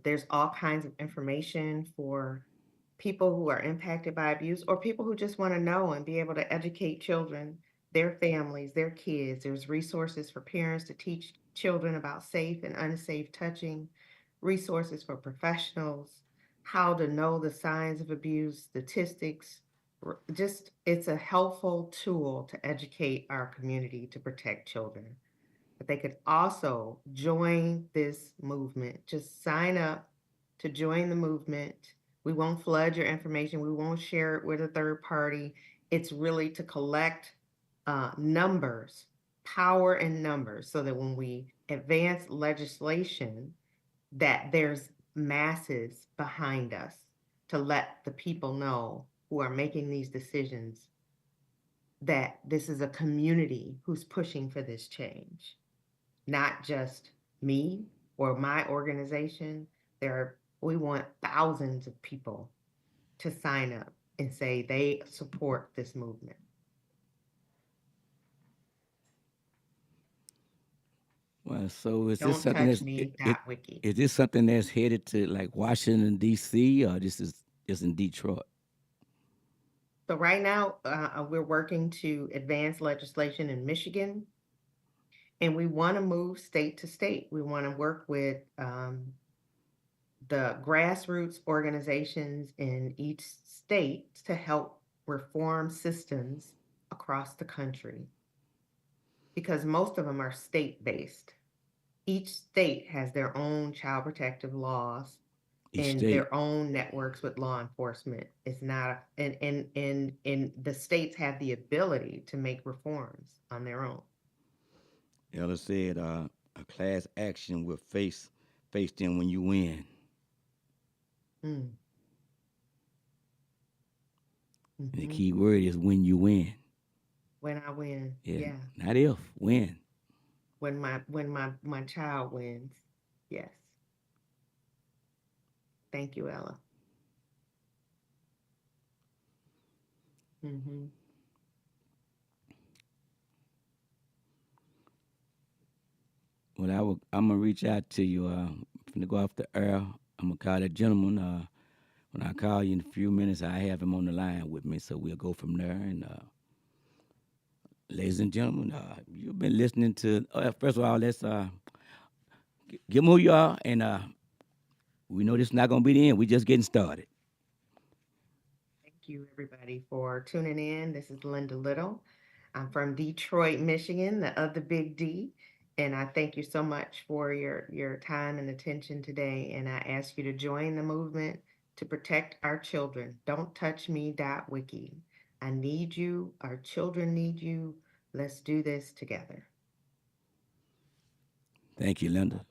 There's all kinds of information for people who are impacted by abuse or people who just want to know and be able to educate children, their families, their kids. There's resources for parents to teach children about safe and unsafe touching, resources for professionals, how to know the signs of abuse, statistics. Just, it's a helpful tool to educate our community to protect children. But they could also join this movement. Just sign up to join the movement. We won't flood your information. We won't share it with a third party. It's really to collect numbers, power in numbers, so that when we advance legislation, that there's masses behind us to let the people know who are making these decisions that this is a community who's pushing for this change. Not just me or my organization, We want thousands of people to sign up and say they support this movement. Well, so is this Don't something touch that's me. it, Wiki. is this something that's headed to like Washington D.C. or this is just in Detroit? So right now, we're working to advance legislation in Michigan, and we want to move state to state. We want to work with the grassroots organizations in each state to help reform systems across the country, because most of them are state-based. Each state has their own child protective laws Each and state. their own networks with law enforcement. It's not, and the states have the ability to make reforms on their own. Ella said a class action will face them when you win. Mm. And the Mhm. key word is when you win. When I win, yeah. Not if, when. When my child wins, yes. Thank you, Ella. Mm-hmm. Well, I'm gonna reach out to you. I'm gonna go off the air. I'm gonna call that gentleman. When I call you in a few minutes, I have him on the line with me, so we'll go from there. And ladies and gentlemen, you've been listening to. First of all, let's give them who you are, and we know this is not gonna be the end. We're just getting started. Thank you, everybody, for tuning in. This is Linda Little. I'm from Detroit, Michigan, the other big D. And I thank you so much for your time and attention today. And I ask you to join the movement to protect our children. Don't touch me.wiki. I need you. Our children need you. Let's do this together. Thank you, Linda.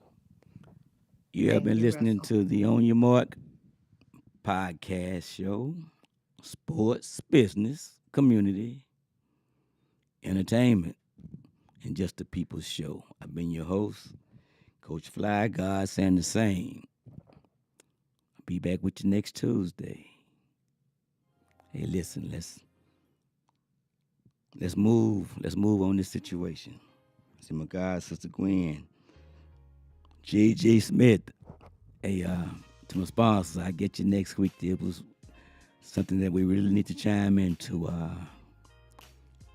You have Thank been you, listening Russell. to the On Your Mark podcast show, sports, business, community, entertainment, and just the people's show. I've been your host, Coach Fly, God saying the same. I'll be back with you next Tuesday. Hey, listen, let's move on this situation. I see my God, Sister Gwen, J.J. Smith. Hey, to my sponsors, I get you next week. It was something that we really need to chime into.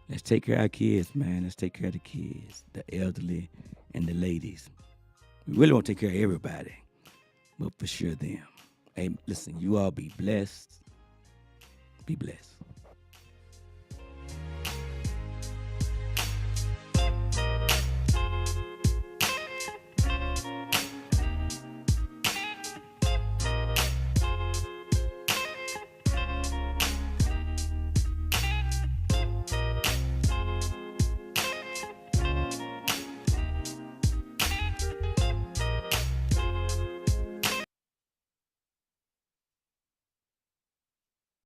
Let's take care of our kids, man. Let's take care of the kids, the elderly, and the ladies. We really want to take care of everybody, but for sure them. Hey, listen, you all be blessed. Be blessed.